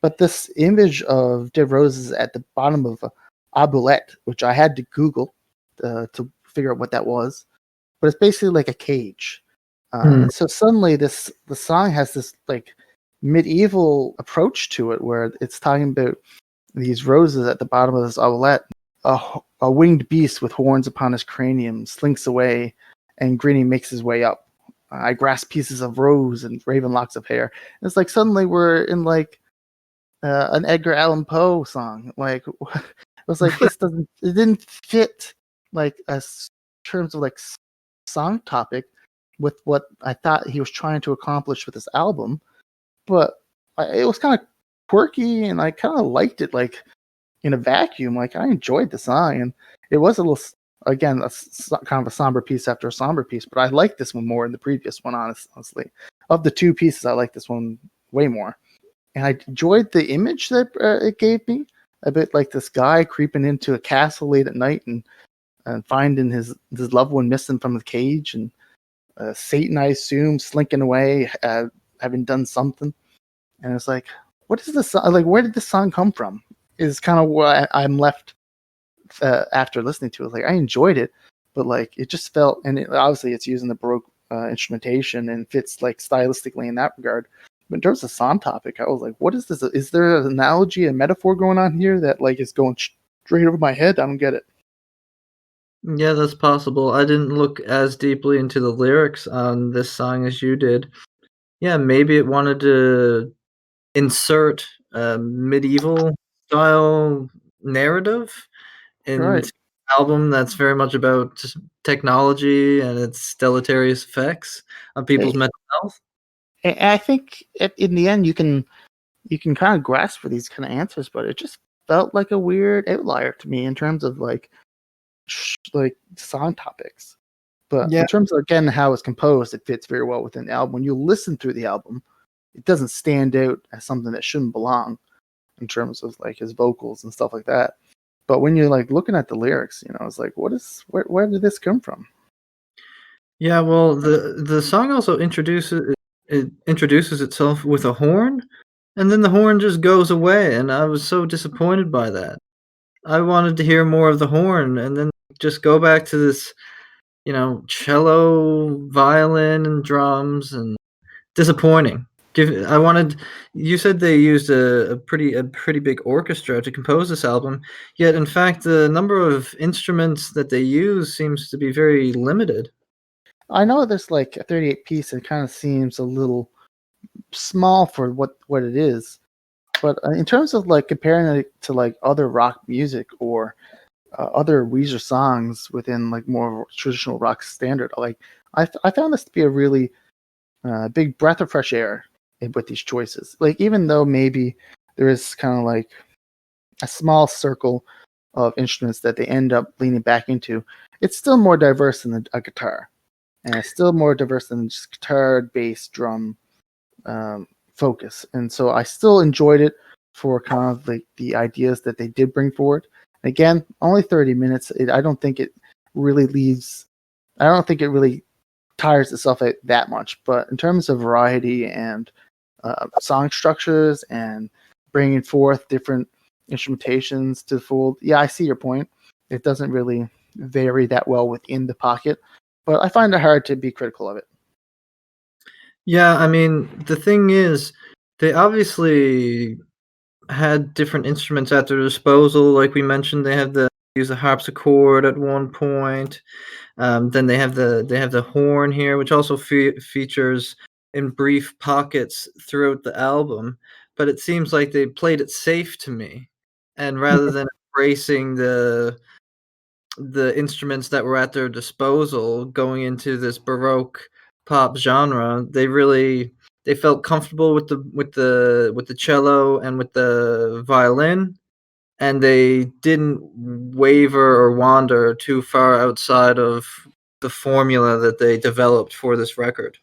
But this image of Dead Roses at the bottom of a oboulette, which I had to Google to figure out what that was, but it's basically like a cage. So suddenly the song has this like medieval approach to it, where it's talking about these roses at the bottom of this oboulette. a winged beast with horns upon his cranium slinks away, and grinning makes his way up. I grasp pieces of rose and raven locks of hair. And it's like suddenly we're in like an Edgar Allan Poe song. Like it was like it didn't fit like terms of like song topic with what I thought he was trying to accomplish with this album, but it was kind of quirky and I kind of liked it. Like in a vacuum, like I enjoyed the song, and it was a little again kind of a somber piece after a somber piece, but I liked this one more than the previous one. Honestly, of the two pieces, I like this one way more, and I enjoyed the image that it gave me. A bit like this guy creeping into a castle late at night and finding his loved one missing from the cage, and Satan, I assume, slinking away, having done something. And it's like, what is this? Like, where did this song come from? Is kind of what I'm left after listening to it. Like, I enjoyed it, but like, it just felt, and obviously, it's using the baroque instrumentation and fits like stylistically in that regard. But in terms of song topic, I was like, what is this? Is there an analogy, a metaphor going on here that like is going straight over my head? I don't get it. Yeah, that's possible. I didn't look as deeply into the lyrics on this song as you did. Yeah, maybe it wanted to insert a medieval style narrative Right. into an album that's very much about technology and its deleterious effects on people's mental health. And I think in the end, you can kind of grasp for these kind of answers, but it just felt like a weird outlier to me in terms of like like song topics. But Yeah. in terms of again how it's composed, it fits very well within the album. When you listen through the album, it doesn't stand out as something that shouldn't belong in terms of like his vocals and stuff like that. But when you're like looking at the lyrics, you know, it's like, where did this come from? Yeah, well, the song also introduces itself with a horn, and then the horn just goes away, and I was so disappointed by that. I wanted to hear more of the horn, and then just go back to this, cello, violin, and drums, and disappointing. Give I wanted You said they used a pretty big orchestra to compose this album, yet in fact the number of instruments that they use seems to be very limited. I know there's like a 38 piece and kind of seems a little small for what it is. But in terms of like comparing it to like other rock music or other Weezer songs within like more traditional rock standard, like I found this to be a really big breath of fresh air with these choices. Like even though maybe there is kind of like a small circle of instruments that they end up leaning back into, it's still more diverse than a guitar, and it's still more diverse than just guitar, bass, drum, focus. And so I still enjoyed it for kind of like the ideas that they did bring forward. Again, only 30 minutes. I don't think it really leaves. I don't think it really tires itself out that much. But in terms of variety and song structures and bringing forth different instrumentations to the fold, yeah, I see your point. It doesn't really vary that well within the pocket, but I find it hard to be critical of it. Yeah, I mean, the thing is, they obviously had different instruments at their disposal. Like we mentioned, they have the use a harpsichord at one point. Then they have the horn here, which also features in brief pockets throughout the album. But it seems like they played it safe to me, and rather than embracing the instruments that were at their disposal going into this baroque pop genre, they felt comfortable with the cello and with the violin, and they didn't waver or wander too far outside of the formula that they developed for this record.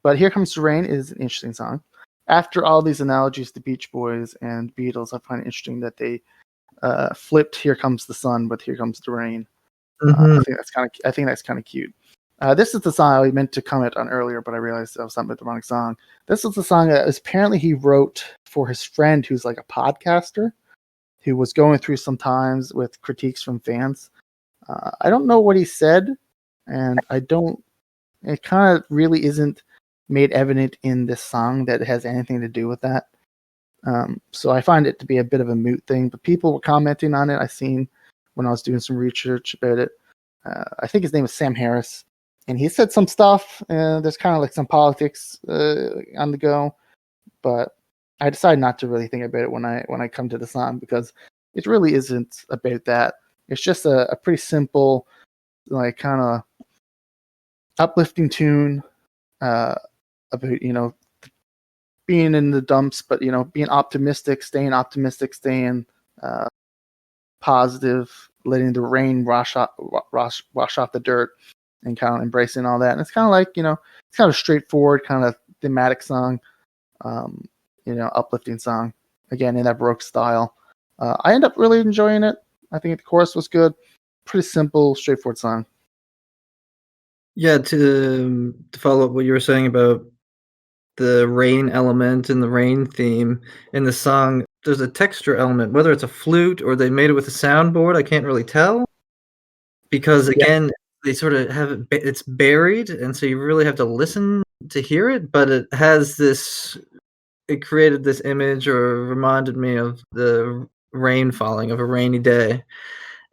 But Here Comes the Rain is an interesting song. After all these analogies to Beach Boys and Beatles, I find it interesting that they flipped "Here Comes the Sun" with "Here Comes the Rain." Mhm. I think that's kind of cute. This is the song I meant to comment on earlier, but I realized I was talking about the wrong song. This is the song that apparently he wrote for his friend who's like a podcaster who was going through some times with critiques from fans. I don't know what he said, and I don't. It kind of really isn't made evident in this song that it has anything to do with that. So I find it to be a bit of a moot thing, but people were commenting on it. I seen when I was doing some research about it. I think his name is Sam Harris, and he said some stuff. There's kind of like some politics on the go, but I decided not to really think about it when I come to the song, because it really isn't about that. It's just a pretty simple, like, kind of uplifting tune about, being in the dumps, but being optimistic, staying uh, positive, letting the rain wash off the dirt, and kind of embracing all that. And it's kind of like, it's kind of straightforward, kind of thematic song, um, uplifting song, again in that baroque style. I end up really enjoying it. I think the chorus was good. Pretty simple, straightforward song. Yeah, to follow up what you were saying about the rain element and the rain theme in the song, there's a texture element, whether it's a flute or they made it with a soundboard, I can't really tell. Because Yeah, again, they sort of have it's buried, and so you really have to listen to hear it, but it created this image or reminded me of the rain falling, of a rainy day.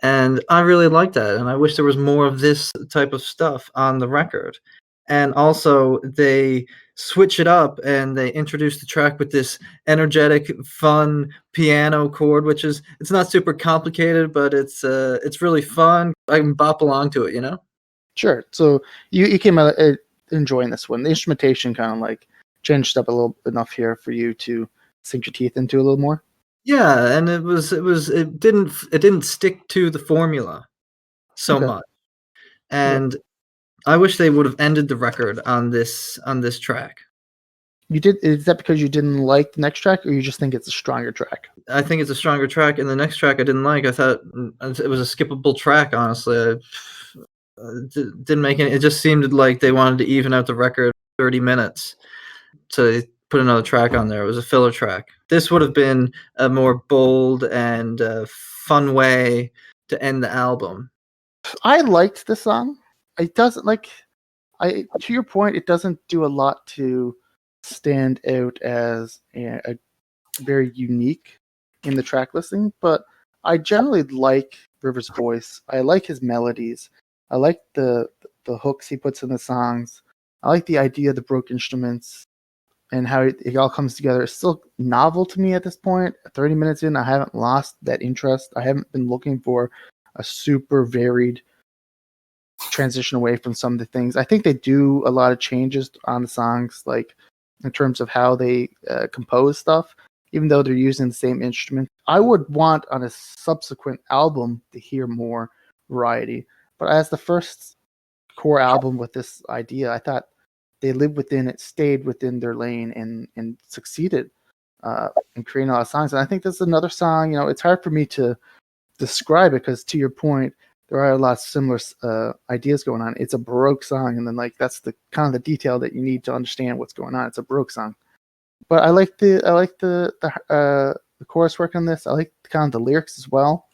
And I really like that, and I wish there was more of this type of stuff on the record. And also, they switch it up and they introduce the track with this energetic, fun piano chord, which is it's not super complicated, but it's really fun. I can bop along to it, you know? sure. So you came out enjoying this one. The instrumentation kind of like changed up a little enough here for you to sink your teeth into a little more. Yeah, and it didn't stick to the formula so Okay. much. Yeah. And I wish they would have ended the record on this track. You did. Is that because you didn't like the next track, or you just think it's a stronger track? I think it's a stronger track, and the next track I didn't like. I thought it was a skippable track, honestly. Didn't make any. It just seemed like they wanted to even out the record 30 minutes to put another track on there. It was a filler track. This would have been a more bold and fun way to end the album. I liked the song. It doesn't like I to your point. It doesn't do a lot to stand out as a very unique in the track listing, but I generally like Rivers' voice. I like his melodies. I like the hooks he puts in the songs. I like the idea of the Baroque instruments and how it all comes together. It's still novel to me at this point. 30 minutes in, I haven't lost that interest. I haven't been looking for a super varied transition away from some of the things. I think they do a lot of changes on the songs, like in terms of how they compose stuff, even though they're using the same instrument. I would want on a subsequent album to hear more variety. But as the first core album with this idea, I thought they lived within it, stayed within their lane, and succeeded in creating a lot of songs. And I think this is another song. It's hard for me to describe it because, to your point, there are a lot of similar ideas going on. It's a baroque song, and then like that's the kind of the detail that you need to understand what's going on. It's a baroque song, but I like the chorus work on this. I like kind of the lyrics as well.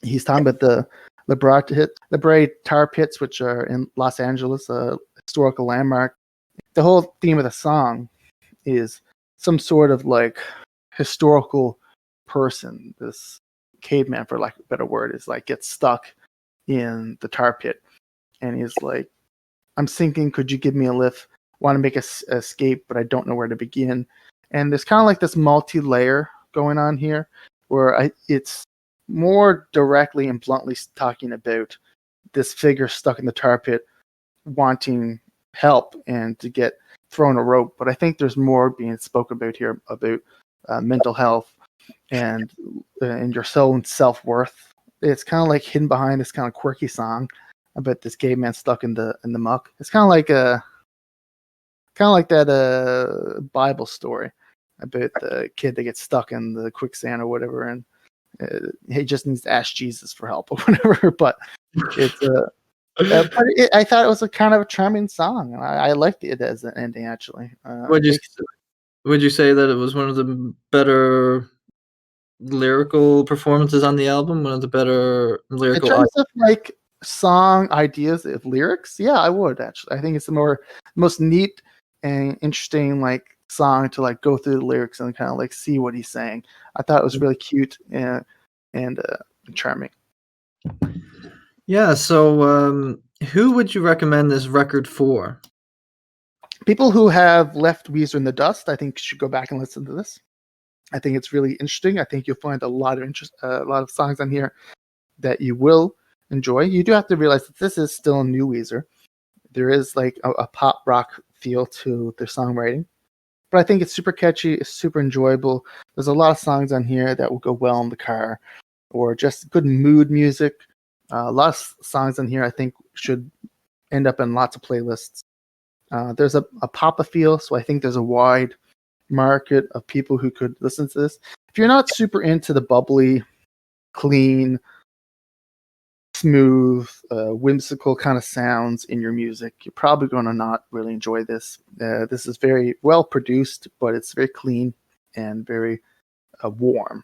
He's talking about the Libre tar pits, which are in Los Angeles, a historical landmark. The whole theme of the song is some sort of like historical person. This caveman, for lack of a better word, is like gets stuck in the tar pit, and he's like, "I'm sinking. Could you give me a lift? Want to make a escape, but I don't know where to begin." And there's kind of like this multi-layer going on here, where it's more directly and bluntly talking about this figure stuck in the tar pit wanting help and to get thrown a rope. But I think there's more being spoken about here about mental health and your soul and self-worth. It's kind of like hidden behind this kind of quirky song about this caveman stuck in the muck. It's kind of like that Bible story about the kid that gets stuck in the quicksand or whatever, and he just needs to ask Jesus for help or whatever. But it's I thought it was a kind of a charming song, and I liked it as an ending. Actually, Would it you takes would you say that it was one of the better lyrical performances on the album? One of the better in lyrical terms of like song ideas of lyrics. Yeah, I would actually. I think it's the most neat and interesting like song to like go through the lyrics and kind of like see what he's saying. I thought it was really cute and charming. Yeah, so who would you recommend this record for? People who have left Weezer in the dust, I think, should go back and listen to this. I think it's really interesting. I think you'll find a lot of songs on here that you will enjoy. You do have to realize that this is still a new Weezer. There is like a pop rock feel to their songwriting, but I think it's super catchy. It's super enjoyable. There's a lot of songs on here that will go well in the car, or just good mood music. A lot of songs on here I think should end up in lots of playlists. There's a pop feel, so I think there's a wide market of people who could listen to this. If you're not super into the bubbly, clean, smooth, whimsical kind of sounds in your music, you're probably going to not really enjoy this. This is very well produced, but it's very clean and very warm.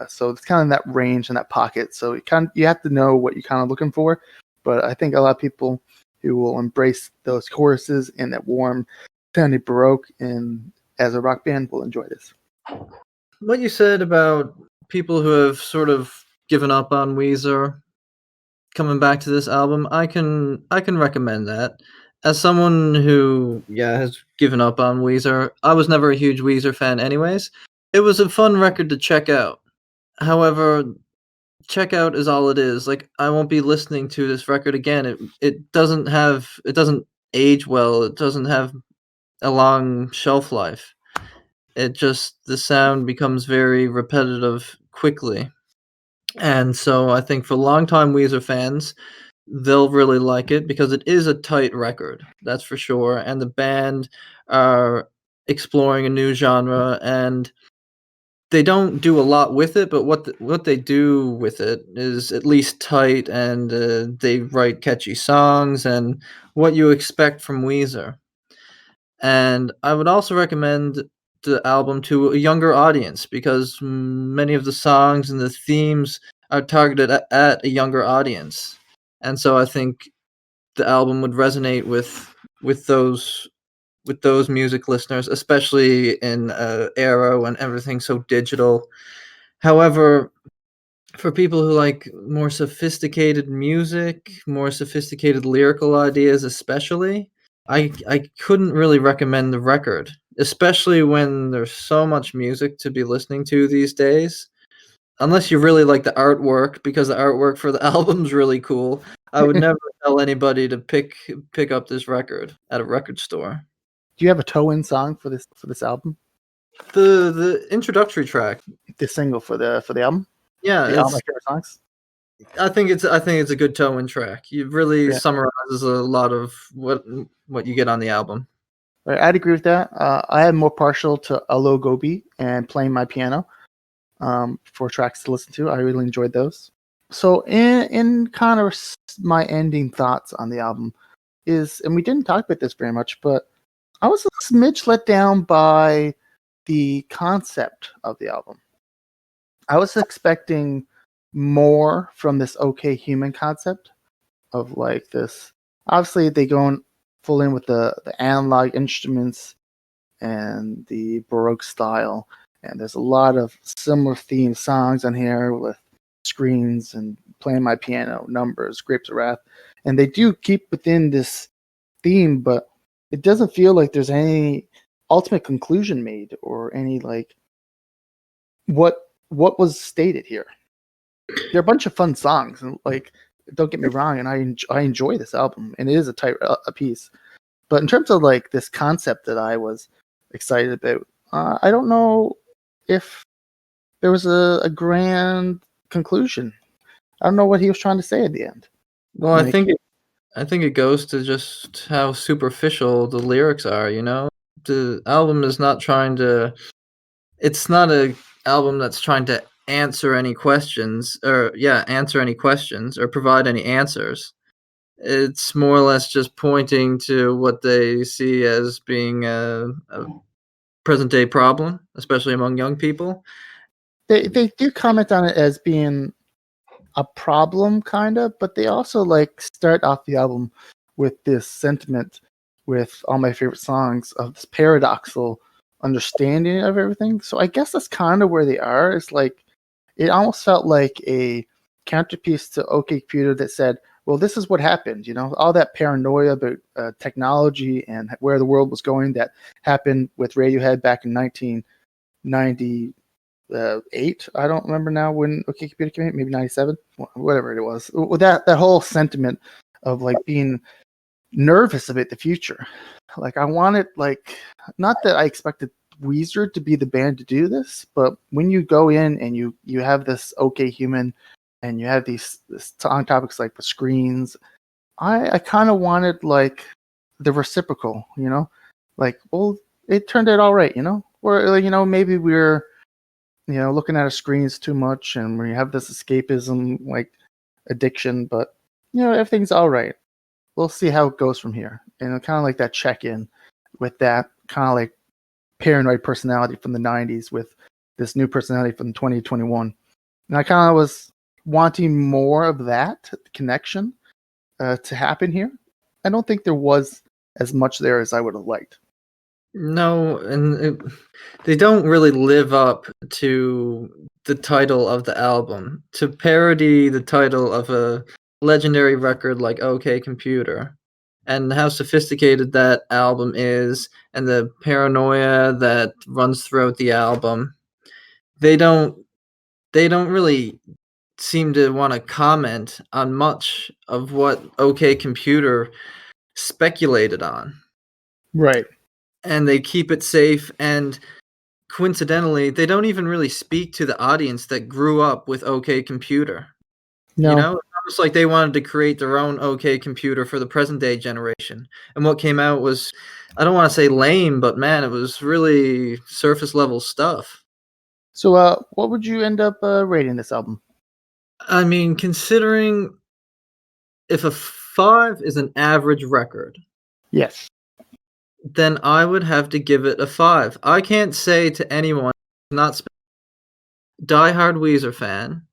So it's kind of in that range and that pocket. So you have to know what you're kind of looking for. But I think a lot of people who will embrace those choruses and that warm, sounding baroque and as a rock band will enjoy this. What you said about people who have sort of given up on Weezer coming back to this album, I can recommend that. As someone who has given up on Weezer, I was never a huge Weezer fan anyways. It was a fun record to check out. However, check out is all it is. Like, I won't be listening to this record again. It doesn't age well. It doesn't have a long shelf life. The sound becomes very repetitive quickly. And so I think for longtime Weezer fans, they'll really like it because it is a tight record, that's for sure. And the band are exploring a new genre, and they don't do a lot with it, but what they do with it is at least tight, and they write catchy songs and what you expect from Weezer. And I would also recommend the album to a younger audience because many of the songs and the themes are targeted at a younger audience. And so I think the album would resonate with those music listeners, especially in an era when everything's so digital. However, for people who like more sophisticated music, more sophisticated lyrical ideas especially, I couldn't really recommend the record, especially when there's so much music to be listening to these days. Unless you really like the artwork, because the artwork for the album's really cool. I would never tell anybody to pick up this record at a record store. Do you have a toe-in song for this album? The introductory track, The single for the album? yeah, All my favorite songs. I think it's a good toe-in track. It really Yeah. summarizes a lot of what you get on the album. Right, I'd agree with that. I am more partial to Allo Gobi and Playing My Piano for tracks to listen to. I really enjoyed those. So in kind of my ending thoughts on the album is, and we didn't talk about this very much, but I was a smidge let down by the concept of the album. I was expecting more from this OK Human concept of like this. Obviously, they go full in with the analog instruments and the Baroque style, and there's a lot of similar theme songs on here with screens and Playing My Piano, Numbers, Grapes of Wrath, and they do keep within this theme, but it doesn't feel like there's any ultimate conclusion made or any like what was stated here. They're a bunch of fun songs, and like, don't get me wrong, and I enjoy this album, and it is a tight a piece. But in terms of like this concept that I was excited about, I don't know if there was a grand conclusion. I don't know what he was trying to say at the end. Well, I think it goes to just how superficial the lyrics are, you know? The album is not trying to it's not a album that's trying to answer any questions or provide any answers. It's more or less just pointing to what they see as being a present day problem, especially among young people. They do comment on it as being a problem, kind of, but they also like start off the album with this sentiment, with all my favorite songs, of this paradoxical understanding of everything. So I guess that's kind of where they are. It's like it almost felt like a counterpiece to OK Computer that said, well, this is what happened. All that paranoia about technology and where the world was going that happened with Radiohead back in 1998. I don't remember now when OK Computer came out, maybe 97, whatever it was. That whole sentiment of like being nervous about the future. Like I wanted, like, not that I expected Weezer to be the band to do this, but when you go in and you have this OK Human and you have these song topics like the screens, I kind of wanted like the reciprocal, like, well, it turned out all right, or like, maybe we're looking at our screens too much and we have this escapism like addiction, but everything's all right. We'll see how it goes from here. And kind of like that check-in with that kind of like paranoid personality from the 90s with this new personality from 2021. And I kind of was wanting more of that connection to happen here. I don't think there was as much there as I would have liked. No, and they don't really live up to the title of the album. To parody the title of a legendary record like OK Computer and how sophisticated that album is and the paranoia that runs throughout the album, they don't really seem to want to comment on much of what OK Computer speculated on. Right. And they keep it safe, and coincidentally, they don't even really speak to the audience that grew up with OK Computer. No. It's almost like they wanted to create their own OK Computer for the present day generation. And what came out was, I don't want to say lame, but man, it was really surface level stuff. So what would you end up rating this album? I mean, considering if a 5 is an average record, Yes. then I would have to give it a 5. I can't say to anyone not diehard Weezer fan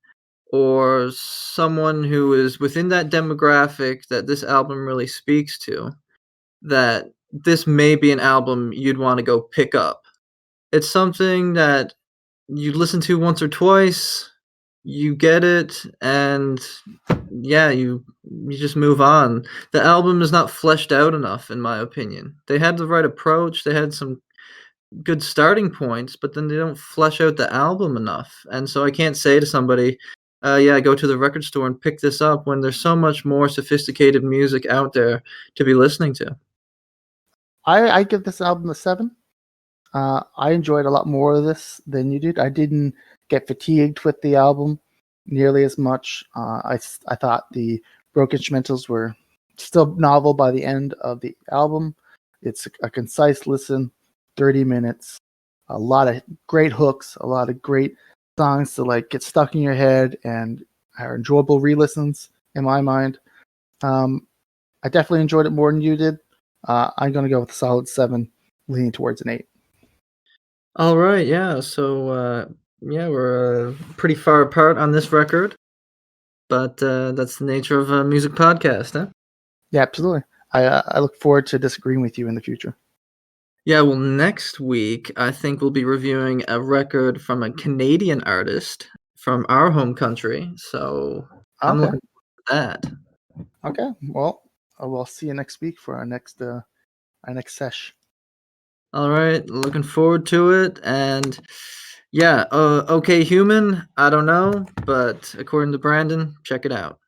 or someone who is within that demographic that this album really speaks to, that this may be an album you'd want to go pick up. It's something that you listen to once or twice, you get it, and yeah, you just move on. The album is not fleshed out enough, in my opinion. They had the right approach, they had some good starting points, but then they don't flesh out the album enough. And so I can't say to somebody, yeah, go to the record store and pick this up when there's so much more sophisticated music out there to be listening to. I give this album a 7. I enjoyed a lot more of this than you did. I didn't get fatigued with the album nearly as much. I thought the baroque instrumentals were still novel by the end of the album. It's a concise listen, 30 minutes, a lot of great hooks, a lot of great songs to like get stuck in your head and are enjoyable re-listens in my mind. I definitely enjoyed it more than you did. I'm going to go with a solid 7, leaning towards an 8. All right, yeah. So yeah, we're pretty far apart on this record, but that's the nature of a music podcast, huh? Yeah, absolutely. I look forward to disagreeing with you in the future. Yeah, well, next week I think we'll be reviewing a record from a Canadian artist from our home country. So I'm Okay. looking forward to that. Okay. Well, we'll see you next week for our next sesh. All right, looking forward to it. And yeah, OK Human, I don't know, but according to Brandon, check it out.